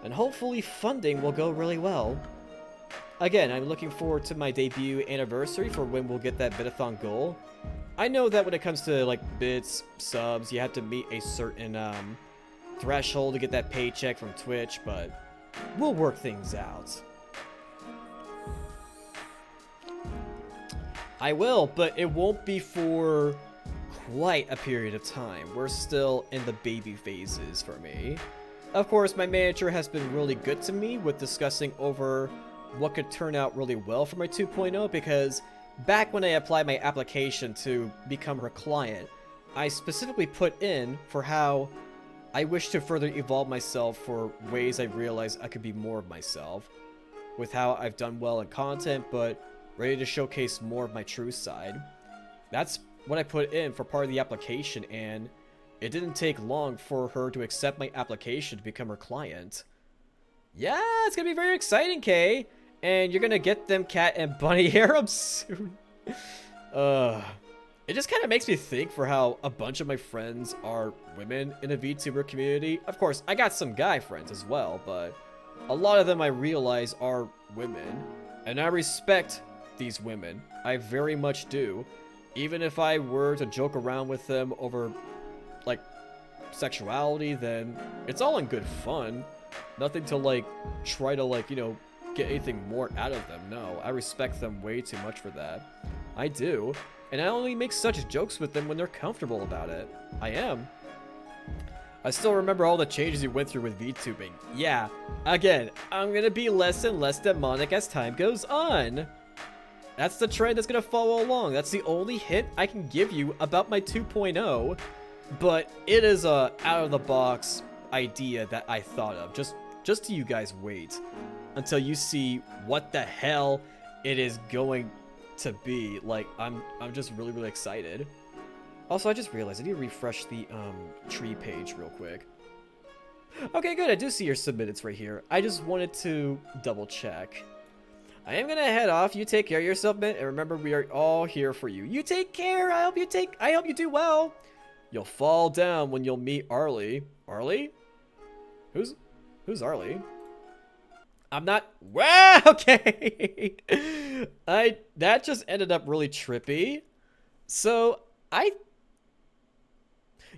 And hopefully funding will go really well. Again, I'm looking forward to my debut anniversary for when we'll get that bitathon goal. I know that when it comes to like bits, subs, you have to meet a certain threshold to get that paycheck from Twitch, but we'll work things out. I will, but it won't be for quite a period of time. We're still in the baby phases for me. Of course, my manager has been really good to me with discussing over what could turn out really well for my 2.0, because back when I applied my application to become her client, I specifically put in for how I wish to further evolve myself for ways I realize I could be more of myself, with how I've done well in content, but ready to showcase more of my true side. That's what I put in for part of the application, and it didn't take long for her to accept my application to become her client. Yeah, it's gonna be very exciting, Kay. And you're gonna get them cat and bunny Arabs soon. It just kind of makes me think for how a bunch of my friends are women in the VTuber community. Of course, I got some guy friends as well, but a lot of them I realize are women. And I respect these women. I very much do. Even if I were to joke around with them over, like, sexuality, then it's all in good fun. Nothing to, like, try to, like, you know, get anything more out of them. No, I respect them way too much for that. I do. And I only make such jokes with them when they're comfortable about it. I am. I still remember all the changes you went through with VTubing. Yeah, again, I'm gonna be less and less demonic as time goes on. That's the trend that's gonna follow along. That's the only hint I can give you about my 2.0. But it is a out-of-the-box idea that I thought of. Just you guys wait until you see what the hell it is going to be. Like, I'm just really excited. Also, I just realized I need to refresh the tree page real quick. Okay, good. I do see your submitteds right here. I just wanted to double check. I am gonna head off. You take care of yourself, man, and remember, we are all here for you. You take care. I hope you do well. You'll fall down when you'll meet Arlie. Arlie? Who's Arlie? I'm not. Wow. Okay. That just ended up really trippy. So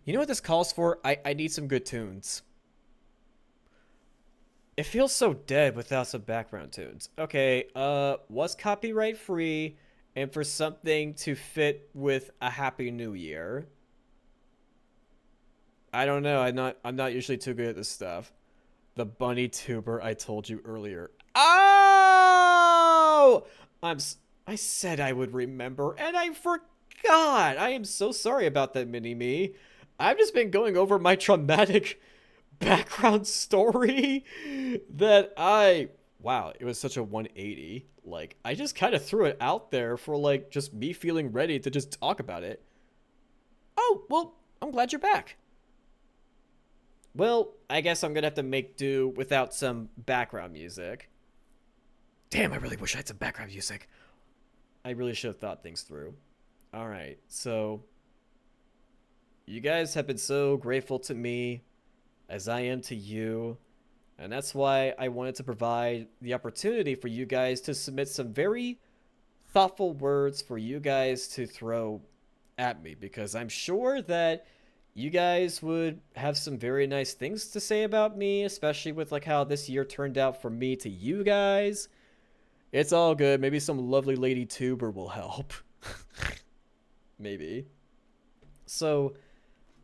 you know what this calls for? I need some good tunes. It feels so dead without some background tunes. Okay, what's copyright free and for something to fit with a Happy New Year? I don't know. I'm not usually too good at this stuff. The bunny tuber I told you earlier. Oh! I said I would remember and I forgot. I am so sorry about that, mini-me. I've just been going over my traumatic background story that wow, it was such a 180. Like, I just kind of threw it out there for, like, just me feeling ready to just talk about it. Oh, well, I'm glad you're back. Well, I guess I'm gonna have to make do without some background music. Damn, I really wish I had some background music. I really should have thought things through. Alright, so you guys have been so grateful to me as I am to you, and that's why I wanted to provide the opportunity for you guys to submit some very thoughtful words for you guys to throw at me, because I'm sure that you guys would have some very nice things to say about me, especially with like how this year turned out for me to you guys. It's all good. Maybe some lovely lady tuber will help. Maybe. So,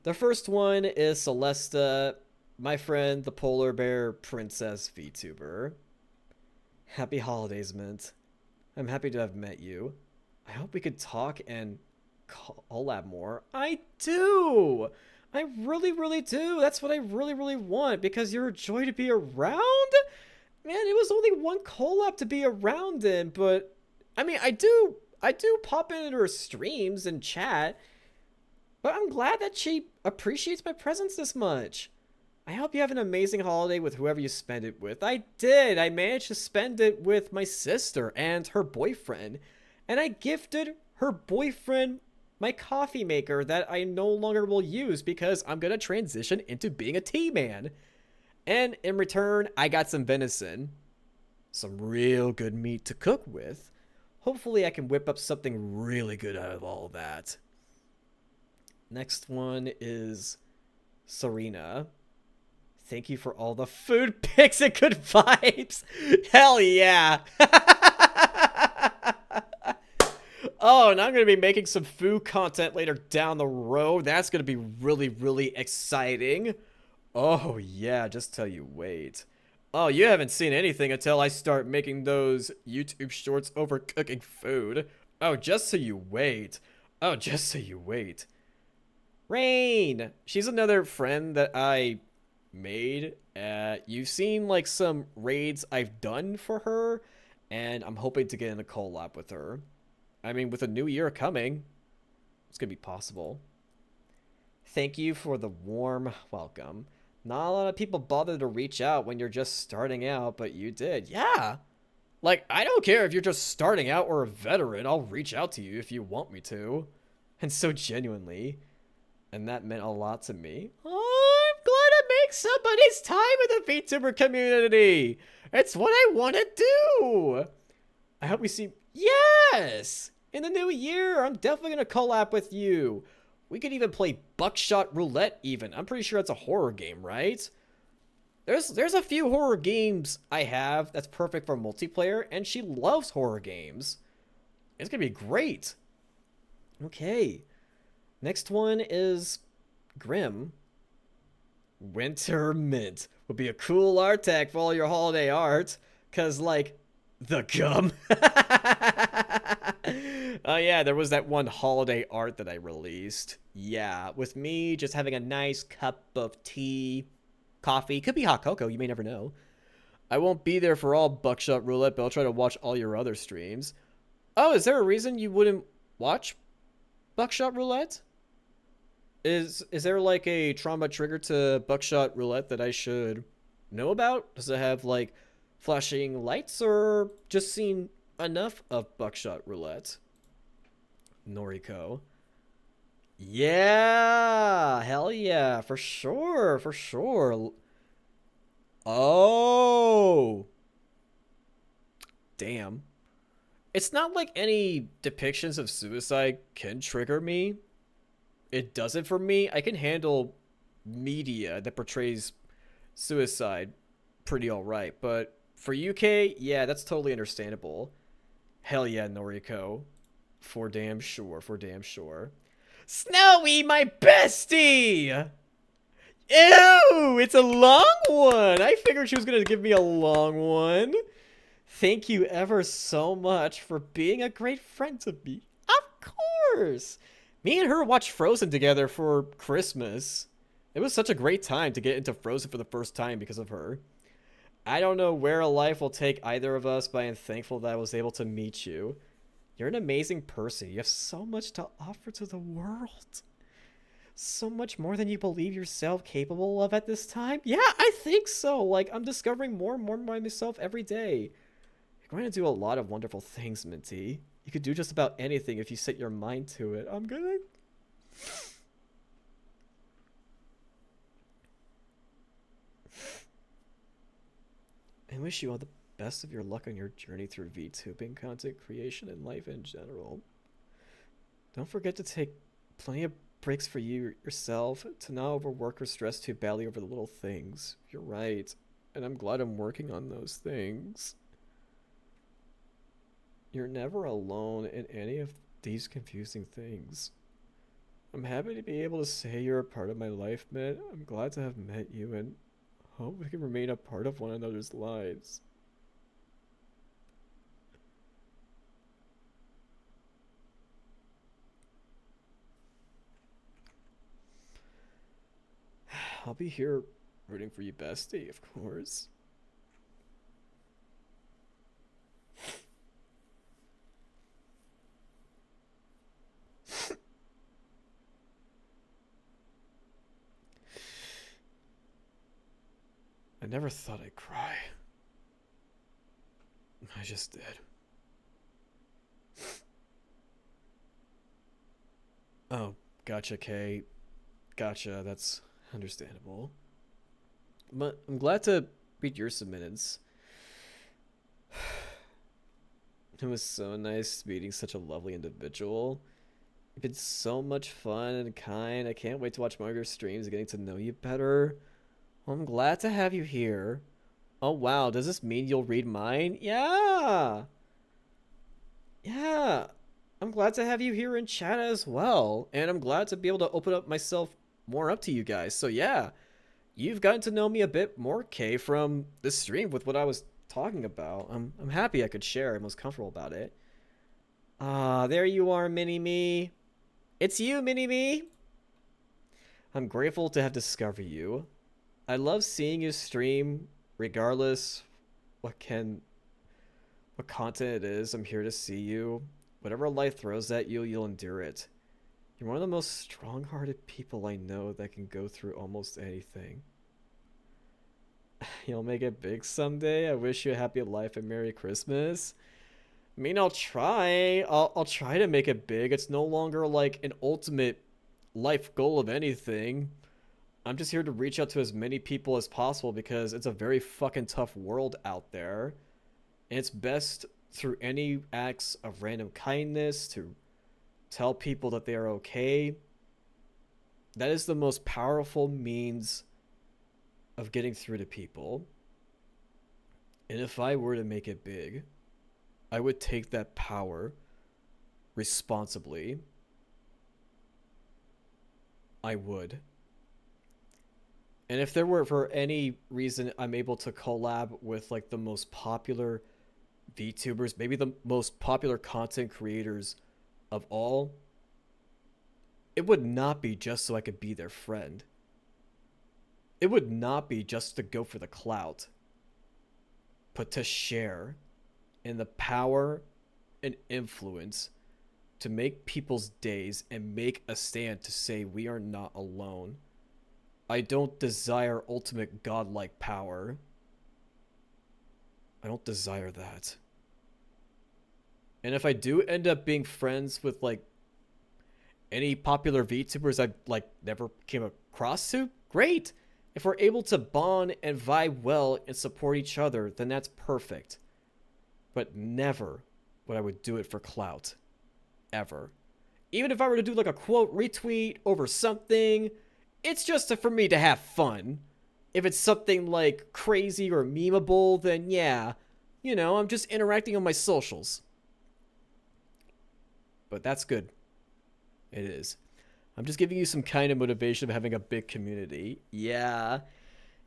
the first one is Celesta, my friend, the polar bear princess VTuber. Happy holidays, Mint. I'm happy to have met you. I hope we could talk and collab more. I do! I really do. That's what I really want, because you're a joy to be around. Man, it was only one collab to be around in, but I mean, I do pop into her streams and chat, but I'm glad that she appreciates my presence this much. I hope you have an amazing holiday with whoever you spend it with. I did. I managed to spend it with my sister and her boyfriend, and I gifted her boyfriend my coffee maker that I no longer will use because I'm gonna transition into being a tea man. And in return, I got some venison. some real good meat to cook with, hopefully I can whip up something really good out of all of that. Next one is Serena. Thank you for all the food pics and good vibes. Hell yeah. Oh, and I'm going to be making some food content later down the road. That's going to be really, really exciting. Oh, yeah, just tell you wait. Oh, you haven't seen anything until I start making those YouTube shorts over cooking food. Oh, just so you wait. Oh, just so you wait. Rain! She's another friend that I made. You've seen, like, some raids I've done for her, and I'm hoping to get in a collab with her. I mean, with a new year coming, it's gonna be possible. Thank you for the warm welcome. Not a lot of people bother to reach out when you're just starting out, but you did. Yeah! Like, I don't care if you're just starting out or a veteran, I'll reach out to you if you want me to. And so genuinely. And that meant a lot to me. Oh, I'm glad to make somebody's time in the VTuber community! It's what I want to do! I hope we see... Yes! In the new year, I'm definitely going to collab with you. We could even play Buckshot Roulette even. I'm pretty sure it's a horror game, right? There's a few horror games I have that's perfect for multiplayer, and she loves horror games. It's going to be great. Okay. Next one is Grim. Winter Mint would be a cool art tag for all your holiday art. Because, like, the gum. Oh, yeah, there was that one holiday art that I released. Yeah, with me just having a nice cup of tea, coffee. Could be hot cocoa, you may never know. I won't be there for all Buckshot Roulette, but I'll try to watch all your other streams. Oh, is there a reason you wouldn't watch Buckshot Roulette? Is there like a trauma trigger to Buckshot Roulette that I should know about? Does it have like flashing lights or just seen enough of Buckshot Roulette? Noriko. Yeah, hell yeah, for sure, for sure. Oh, damn. It's not like any depictions of suicide can trigger me. It doesn't for me. I can handle media that portrays suicide pretty alright, but for UK, yeah, that's totally understandable. Hell yeah, Noriko. For damn sure, for damn sure. Snowy, my bestie! Ew, it's a long one! I figured she was gonna give me a long one. Thank you ever so much for being a great friend to me. Of course! Me and her watched Frozen together for Christmas. It was such a great time to get into Frozen for the first time because of her. I don't know where life will take either of us, but I am thankful that I was able to meet you. You're an amazing person. You have so much to offer to the world. So much more than you believe yourself capable of at this time. Yeah, I think so. Like, I'm discovering more and more by myself every day. You're going to do a lot of wonderful things, Minty. You could do just about anything if you set your mind to it. I'm gonna... I wish you all the best of your luck on your journey through VTubing, content creation, and life in general. Don't forget to take plenty of breaks for yourself, to not overwork or stress too badly over the little things. You're right, and I'm glad I'm working on those things. You're never alone in any of these confusing things. I'm happy to be able to say you're a part of my life, Mitt. I'm glad to have met you and hope we can remain a part of one another's lives. I'll be here rooting for you, bestie, of course. I never thought I'd cry. I just did. Oh, gotcha, Kay. Gotcha, that's understandable. But I'm glad to read your submitteds. It was so nice meeting such a lovely individual. You've been so much fun and kind. I can't wait to watch more of your streams and getting to know you better. Well, I'm glad to have you here. Oh wow, does this mean you'll read mine? Yeah! Yeah! I'm glad to have you here in chat as well. And I'm glad to be able to open up myself more up to you guys. So yeah, you've gotten to know me a bit more, Kay, from this stream with what I was talking about. I'm happy I could share. I'm most comfortable about it. Ah, there you are, Mini-Me. It's you, Mini-Me! I'm grateful to have discovered you. I love seeing you stream, regardless what content it is. I'm here to see you. Whatever life throws at you, you'll endure it. You're one of the most strong-hearted people I know that can go through almost anything. You'll make it big someday. I wish you a happy life and Merry Christmas. I mean, I'll try. I'll try to make it big. It's no longer like an ultimate life goal of anything. I'm just here to reach out to as many people as possible because it's a very fucking tough world out there. And it's best through any acts of random kindness to tell people that they are okay. That is the most powerful means of getting through to people. And if I were to make it big, I would take that power responsibly. I would. And if there were, for any reason, I'm able to collab with like the most popular VTubers, maybe the most popular content creators of all, it would not be just so I could be their friend. It would not be just to go for the clout, but to share in the power and influence to make people's days and make a stand to say we are not alone. I don't desire ultimate godlike power. I don't desire that. And if I do end up being friends with like any popular VTubers I like never came across to, great. If we're able to bond and vibe well and support each other, then that's perfect. But never would I would do it for clout. Ever. Even if I were to do like a quote retweet over something, it's just for me to have fun. If it's something like crazy or memeable, then yeah, you know, I'm just interacting on my socials. But that's good. It is. I'm just giving you some kind of motivation of having a big community. Yeah.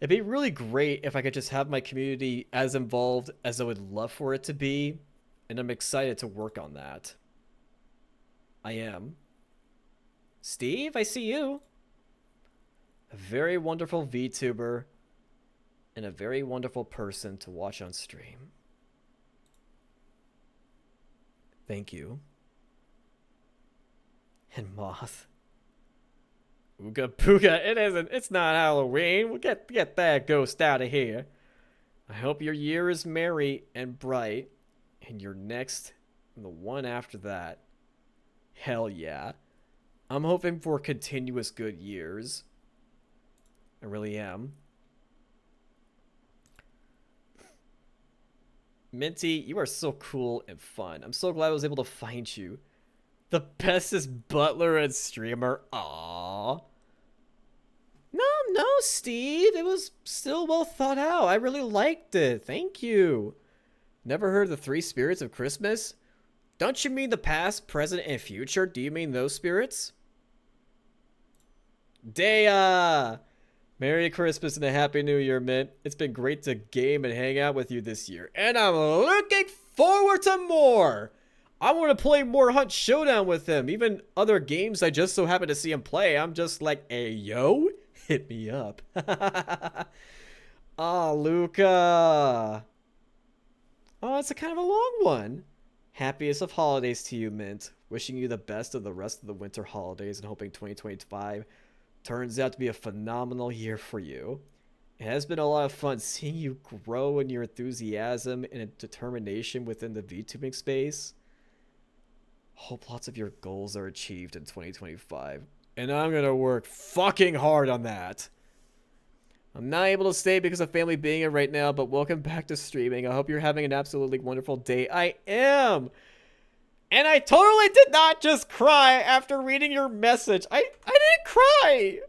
It'd be really great if I could just have my community as involved as I would love for it to be. And I'm excited to work on that. I am. Steve, I see you. A very wonderful VTuber. And a very wonderful person to watch on stream. Thank you. And Moth. Ooga booga, it isn't. It's not Halloween. We'll get that ghost out of here. I hope your year is merry and bright. And your next and the one after that. Hell yeah. I'm hoping for continuous good years. I really am. Minty, you are so cool and fun. I'm so glad I was able to find you. The bestest butler and streamer. Aww. No, Steve. It was still well thought out. I really liked it. Thank you. Never heard of the three spirits of Christmas? Don't you mean the past, present, and future? Do you mean those spirits? Dea! Merry Christmas and a Happy New Year, Mint. It's been great to game and hang out with you this year. And I'm looking forward to more! I want to play more Hunt Showdown with him. Even other games I just so happen to see him play. I'm just like, hey, yo, hit me up. Oh, Luca. Oh, it's a kind of a long one. Happiest of holidays to you, Mint. Wishing you the best of the rest of the winter holidays and hoping 2025 turns out to be a phenomenal year for you. It has been a lot of fun seeing you grow in your enthusiasm and determination within the VTubing space. Hope lots of your goals are achieved in 2025. And I'm gonna work fucking hard on that. I'm not able to stay because of family being here right now, but welcome back to streaming. I hope you're having an absolutely wonderful day. I am! And I totally did not just cry after reading your message. I didn't cry!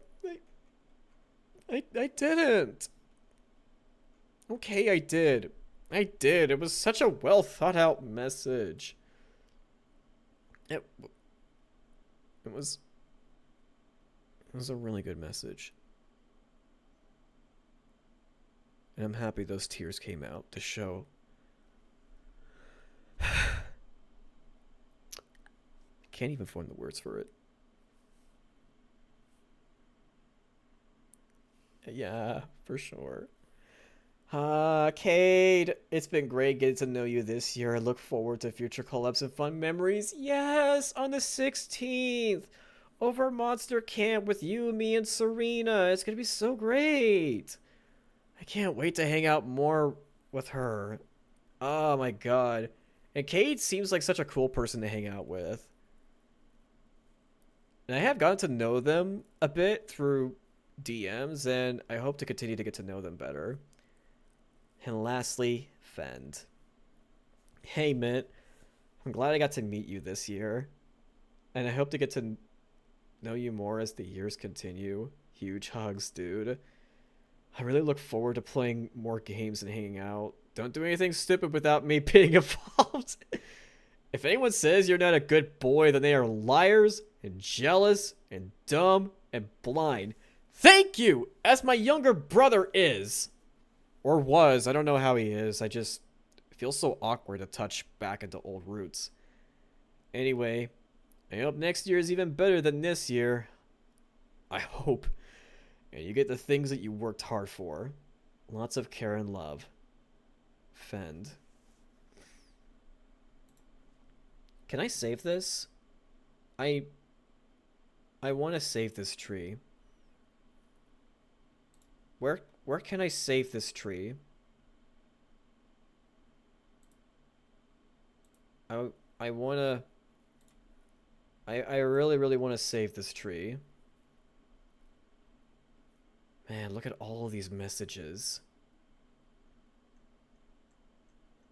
I didn't. Okay, I did. I did. It was such a well thought out message. It was a really good message. And I'm happy those tears came out to show. Can't even find the words for it. Yeah, for sure. Cade, it's been great getting to know you this year. I look forward to future collabs and fun memories. Yes, on the 16th, over Monster Camp with you, me, and Serena. It's gonna be so great. I can't wait to hang out more with her. Oh my god. And Cade seems like such a cool person to hang out with. And I have gotten to know them a bit through DMs, and I hope to continue to get to know them better. And lastly, Fend. Hey, Mint. I'm glad I got to meet you this year. And I hope to get to know you more as the years continue. Huge hugs, dude. I really look forward to playing more games and hanging out. Don't do anything stupid without me being involved. If anyone says you're not a good boy, then they are liars and jealous and dumb and blind. Thank you, as my younger brother is. Or was. I don't know how he is. I just feel so awkward to touch back into old roots. Anyway, I hope next year is even better than this year. I hope. And you get the things that you worked hard for. Lots of care and love. Fend. Can I save this? I want to save this tree. Where can I save this tree? I wanna... I really want to save this tree. Man, look at all of these messages.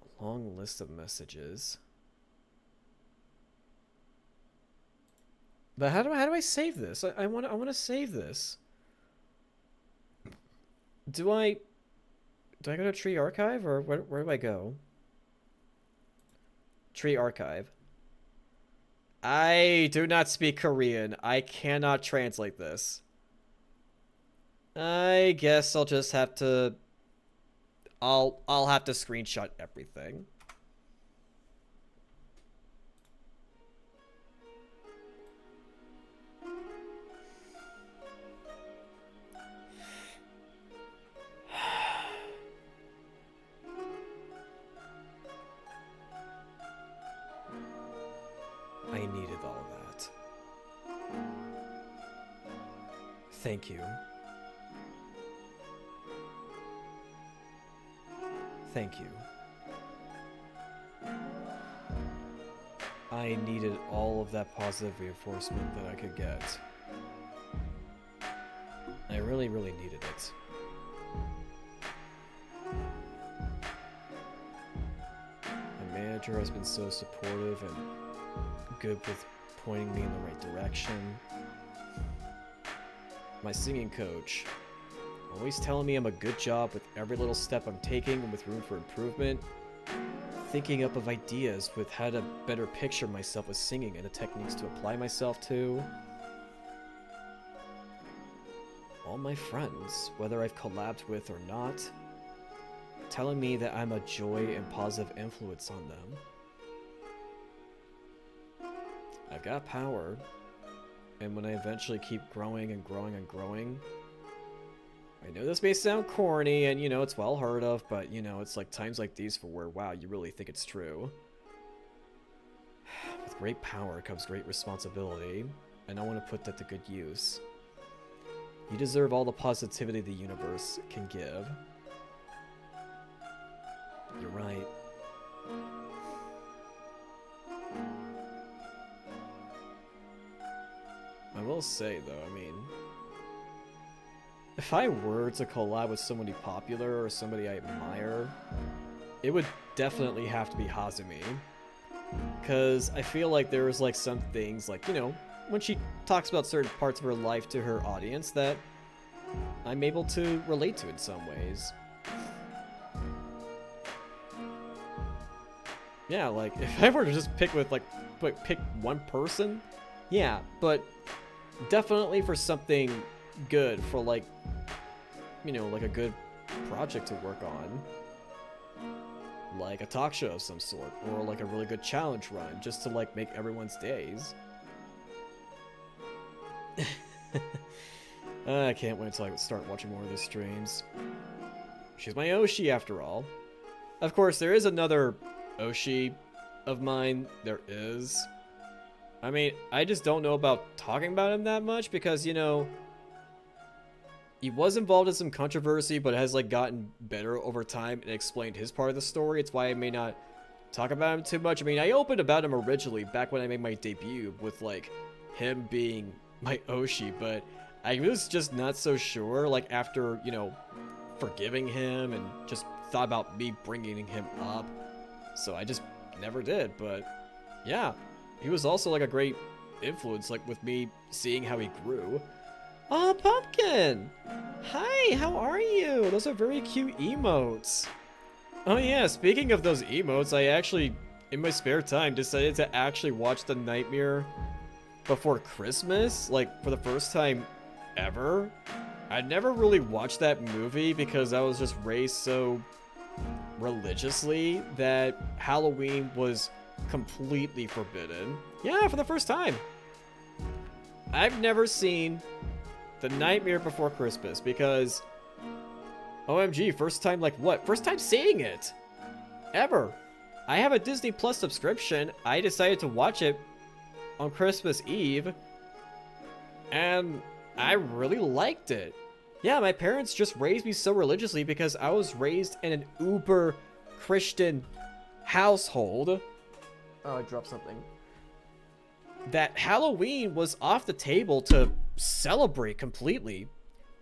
A long list of messages. But how do I save this? I want to save this. Do I go to Tree Archive, or where do I go? Tree Archive. I do not speak Korean. I cannot translate this. I guess I'll just have to... I'll have to screenshot everything. I needed all that. Thank you. Thank you. I needed all of that positive reinforcement that I could get. I really needed it. My manager has been so supportive and good with pointing me in the right direction. My singing coach, always telling me I'm a good job with every little step I'm taking and with room for improvement. Thinking up of ideas with how to better picture myself with singing and the techniques to apply myself to. All my friends, whether I've collabed with or not, telling me that I'm a joy and positive influence on them. I've got power, and when I eventually keep growing and growing and growing, I know this may sound corny, and, you know, it's well heard of, but, you know, it's like times like these for where, wow, you really think it's true. With great power comes great responsibility, and I want to put that to good use. You deserve all the positivity the universe can give. You're right. I will say, though, I mean... If I were to collab with somebody popular or somebody I admire, it would definitely have to be Hazumi. Because I feel like there was like some things, like, you know, when she talks about certain parts of her life to her audience that I'm able to relate to in some ways. Yeah, like, if I were to just pick with, like, pick one person, yeah, but definitely for something good, for, like, you know, like a good project to work on. Like a talk show of some sort, or like a really good challenge run, just to, like, make everyone's days. I can't wait until I start watching more of these streams. She's my Oshi, after all. Of course, there is another Oshi of mine. There is. I mean, I just don't know about talking about him that much because, you know, he was involved in some controversy, but has, like, gotten better over time and explained his part of the story. It's why I may not talk about him too much. I mean, I opened about him originally back when I made my debut with, like, him being my Oshi, but I was just not so sure, like, after, you know, forgiving him and just thought about me bringing him up. So I just never did, but yeah, he was also, like, a great influence, like, with me seeing how he grew. Oh, Pumpkin! Hi, how are you? Those are very cute emotes. Oh yeah, speaking of those emotes, I actually, in my spare time, decided to actually watch The Nightmare Before Christmas, like, for the first time ever. I never really watched that movie because I was just raised so religiously that Halloween was completely forbidden. Yeah, for the first time. I've never seen The Nightmare Before Christmas because, OMG, first time, like, what? First time seeing it! Ever! I have a Disney Plus subscription. I decided to watch it on Christmas Eve, and I really liked it. Yeah, my parents just raised me so religiously because I was raised in an uber Christian household. Oh, I dropped something. That Halloween was off the table to celebrate completely.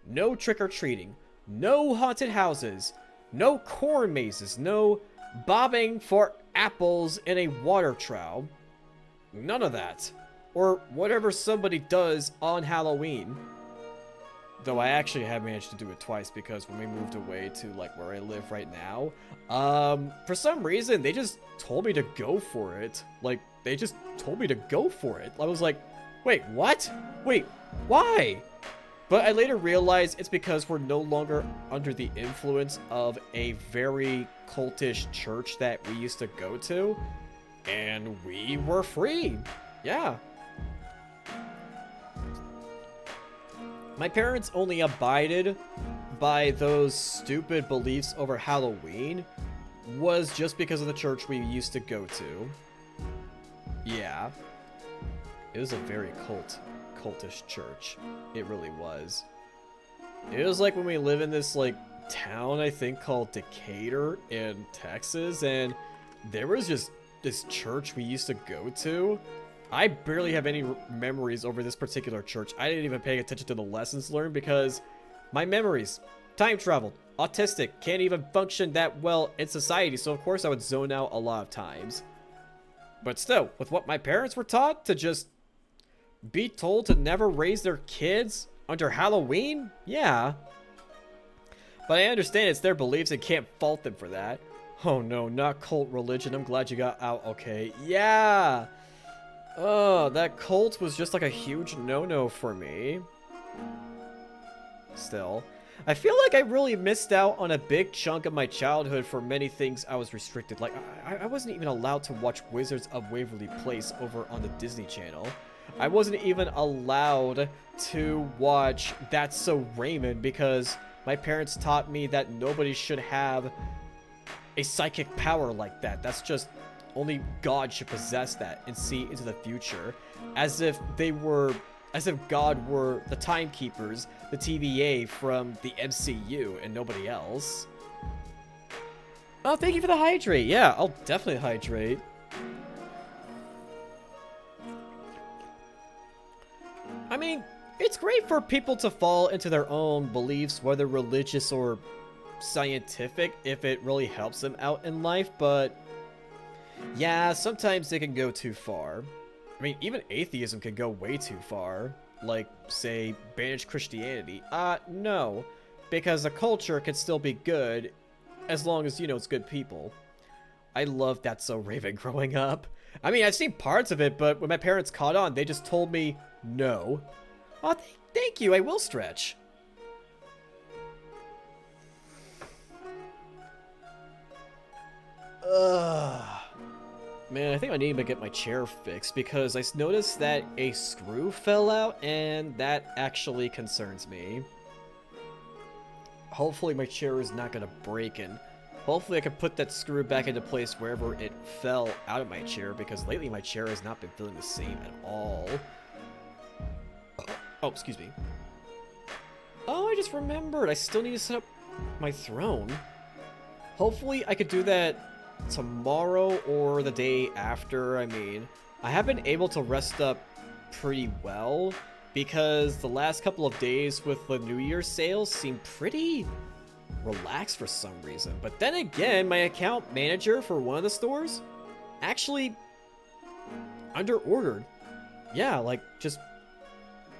No trick-or-treating, no haunted houses, no corn mazes, no bobbing for apples in a water trough. None of that. Or whatever somebody does on Halloween. Though I actually have managed to do it twice because when we moved away to, like, where I live right now, for some reason they just told me to go for it. Like, they just told me to go for it. I was like, wait, what? Wait, why? But I later realized it's because we're no longer under the influence of a very cultish church that we used to go to, and we were free. Yeah. My parents only abided by those stupid beliefs over Halloween was just because of the church we used to go to. Yeah. It was a very cultish church. It really was. It was like when we live in this, like, town, I think, called Decatur in Texas, and there was just this church we used to go to. I barely have any memories over this particular church. I didn't even pay attention to the lessons learned because my memories, time traveled, autistic, can't even function that well in society, so of course I would zone out a lot of times. But still, with what my parents were taught, to just be told to never raise their kids under Halloween? Yeah. But I understand it's their beliefs and can't fault them for that. Oh no, not cult religion. I'm glad you got out okay. Yeah! Oh, that cult was just like a huge no-no for me. Still, I feel like I really missed out on a big chunk of my childhood for many things I was restricted. Like, I wasn't even allowed to watch Wizards of Waverly Place over on the Disney Channel. I wasn't even allowed to watch That's So Raymond because my parents taught me that nobody should have a psychic power like that. That's just, only God should possess that and see into the future. As if God were the timekeepers, the TVA from the MCU and nobody else. Oh, thank you for the hydrate. Yeah, I'll definitely hydrate. I mean, it's great great for people to fall into their own beliefs, whether religious or scientific, if it really helps them out in life, but yeah, sometimes they can go too far. I mean, even atheism can go way too far. Like, say, banish Christianity. No. Because a culture can still be good, as long as, you know, it's good people. I loved That's So Raven growing up. I mean, I've seen parts of it, but when my parents caught on, they just told me no. Oh, thank you, I will stretch. Ugh. Man, I think I need to get my chair fixed because I noticed that a screw fell out, and that actually concerns me. Hopefully my chair is not going to break, and hopefully I can put that screw back into place wherever it fell out of my chair, because lately my chair has not been feeling the same at all. Oh, excuse me. Oh, I just remembered. I still need to set up my throne. Hopefully I could do that tomorrow or the day after. I mean, I have been able to rest up pretty well because the last couple of days with the New Year's sales seem pretty relaxed for some reason. But then again, my account manager for one of the stores actually under-ordered. Yeah, like, just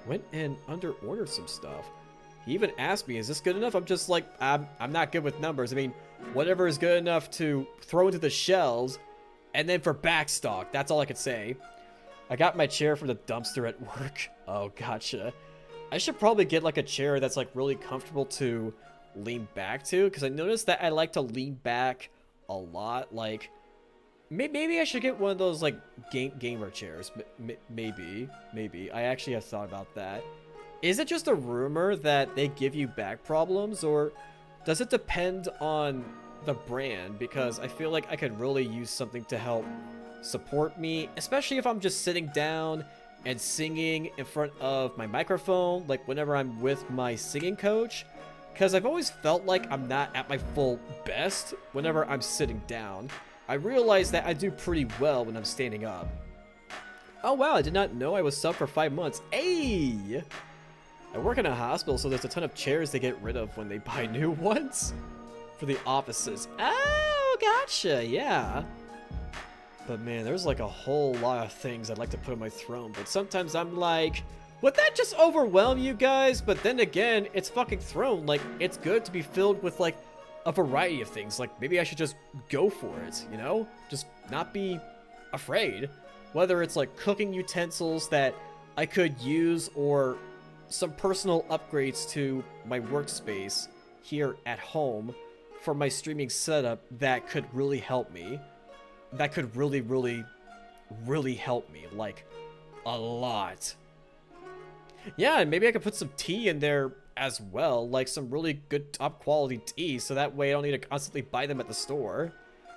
went and under-ordered some stuff. He even asked me, is this good enough? I'm just like, I'm not good with numbers. I mean, whatever is good enough to throw into the shelves, and then for backstock, that's all I could say. I got my chair from the dumpster at work. Oh, gotcha. I should probably get like a chair that's like really comfortable to lean back to, because I noticed that I like to lean back a lot. Like, maybe I should get one of those like gamer chairs. Maybe. I actually have thought about that. Is it just a rumor that they give you back problems, or does it depend on the brand? Because I feel like I could really use something to help support me, especially if I'm just sitting down and singing in front of my microphone, like whenever I'm with my singing coach. Because I've always felt like I'm not at my full best whenever I'm sitting down. I realize that I do pretty well when I'm standing up. Oh wow, I did not know I was sub for 5 months. Hey! I work in a hospital, so there's a ton of chairs they get rid of when they buy new ones for the offices. Oh, gotcha, yeah. But man, there's like a whole lot of things I'd like to put on my throne, but sometimes I'm like, would that just overwhelm you guys? But then again, it's fucking throne. Like, it's good to be filled with like a variety of things. Like, maybe I should just go for it, you know? Just not be afraid. Whether it's like cooking utensils that I could use, or some personal upgrades to my workspace here at home for my streaming setup that could really help me. That could really help me, like, a lot. Yeah, and maybe I could put some tea in there as well, like some really good top quality tea, so that way I don't need to constantly buy them at the store.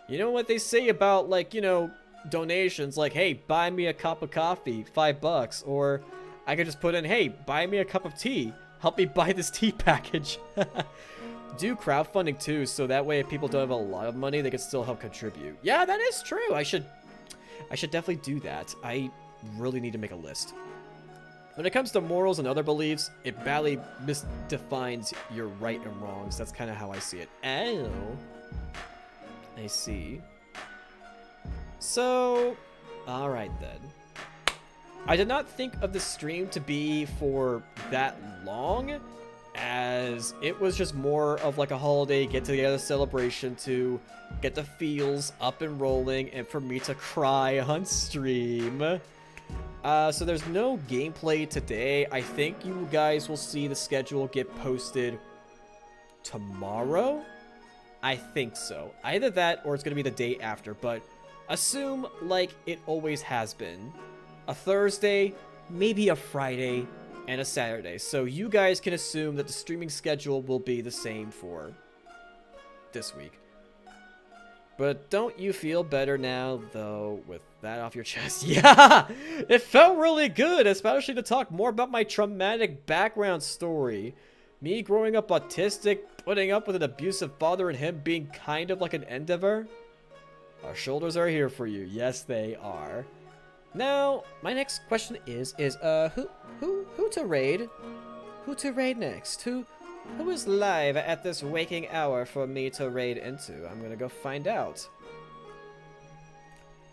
You know what they say about, like, you know, donations, like, hey, buy me a cup of coffee, $5, or I could just put in, hey, buy me a cup of tea. Help me buy this tea package. Do crowdfunding too, so that way if people don't have a lot of money, they can still help contribute. Yeah, that is true. I should definitely do that. I really need to make a list. When it comes to morals and other beliefs, it badly misdefines your right and wrongs. That's kind of how I see it. Oh, I see. So, alright then. I did not think of the stream to be for that long, as it was just more of like a holiday get-together celebration to get the feels up and rolling and for me to cry on stream. So there's no gameplay today. I think you guys will see the schedule get posted tomorrow. I think so. Either that or it's going to be the day after, but assume like it always has been. A Thursday, maybe a Friday, and a Saturday. So you guys can assume that the streaming schedule will be the same for this week. But don't you feel better now, though, with that off your chest? Yeah! It felt really good, especially to talk more about my traumatic background story. Me growing up autistic, putting up with an abusive father, and him being kind of like an endeavor. Our shoulders are here for you. Yes, they are. Now, my next question is who to raid? Who to raid next? Who is live at this waking hour for me to raid into? I'm gonna go find out.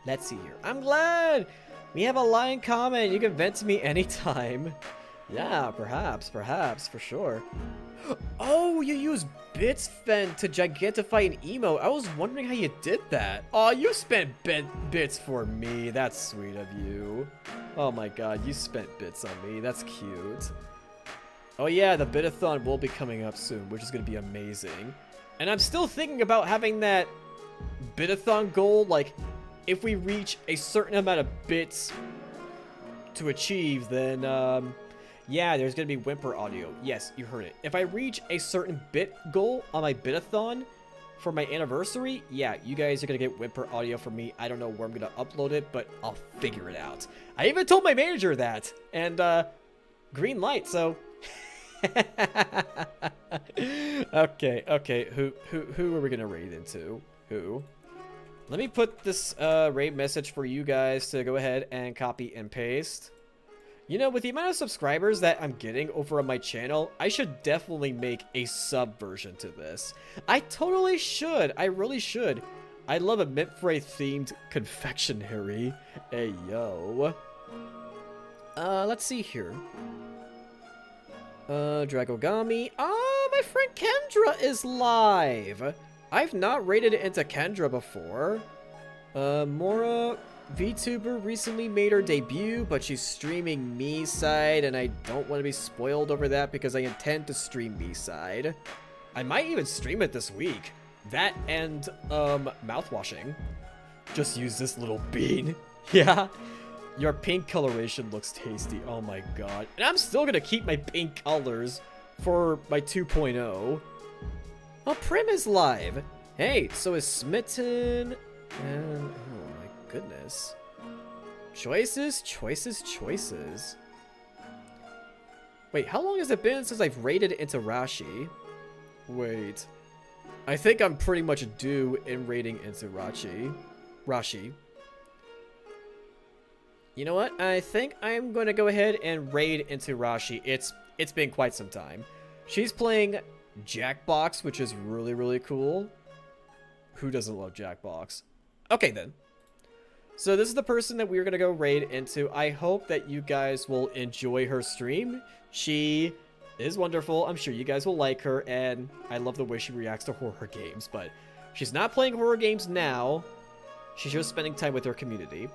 Let's see here. I'm glad! We have a lot in common. You can vent to me anytime. Yeah, perhaps, for sure. Oh, you use Bitsfen to gigantify an emote. I was wondering how you did that. Oh, you spent bits for me. That's sweet of you. Oh my god, you spent bits on me. That's cute. Oh yeah, the Bitathon will be coming up soon, which is going to be amazing. And I'm still thinking about having that Bitathon goal, like, if we reach a certain amount of bits to achieve, then, yeah, there's going to be Whimper audio. Yes, you heard it. If I reach a certain bit goal on my Bitathon for my anniversary, yeah, you guys are going to get Whimper audio from me. I don't know where I'm going to upload it, but I'll figure it out. I even told my manager that. And, green light, so... okay. Who are we going to raid into? Who? Let me put this raid message for you guys to go ahead and copy and paste. You know, with the amount of subscribers that I'm getting over on my channel, I should definitely make a sub version to this. I totally should. I really should. I love a Mintfray themed confectionery. Hey, yo. Let's see here. Dragogami. Ah, my friend Kendra is live. I've not raided into Kendra before. Mora VTuber recently made her debut, but she's streaming me side, and I don't want to be spoiled over that because I intend to stream me side. I might even stream it this week. That and mouthwashing. Just use this little bean. Yeah. Your pink coloration looks tasty. Oh my god. And I'm still gonna keep my pink colors for my 2.0. Oh, Prim is live. Hey, so is Smitten and... oh my goodness. Choices. Wait, how long has it been since I've raided into Rashi? Wait. I think I'm pretty much due in raiding into Rashi. You know what? I think I'm going to go ahead and raid into Rashi. It's been quite some time. She's playing Jackbox, which is really, really cool. Who doesn't love Jackbox? Okay, then. So this is the person that we're going to go raid into. I hope that you guys will enjoy her stream. She is wonderful. I'm sure you guys will like her, and I love the way she reacts to horror games. But she's not playing horror games now. She's just spending time with her community.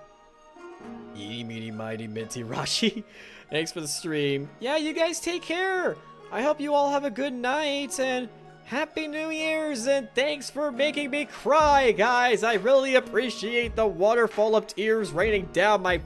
Eeny, meeny, miny, minty, Rashi. Thanks for the stream. Yeah, you guys take care. I hope you all have a good night, and Happy New Year's, and thanks for making me cry, guys. I really appreciate the waterfall of tears raining down my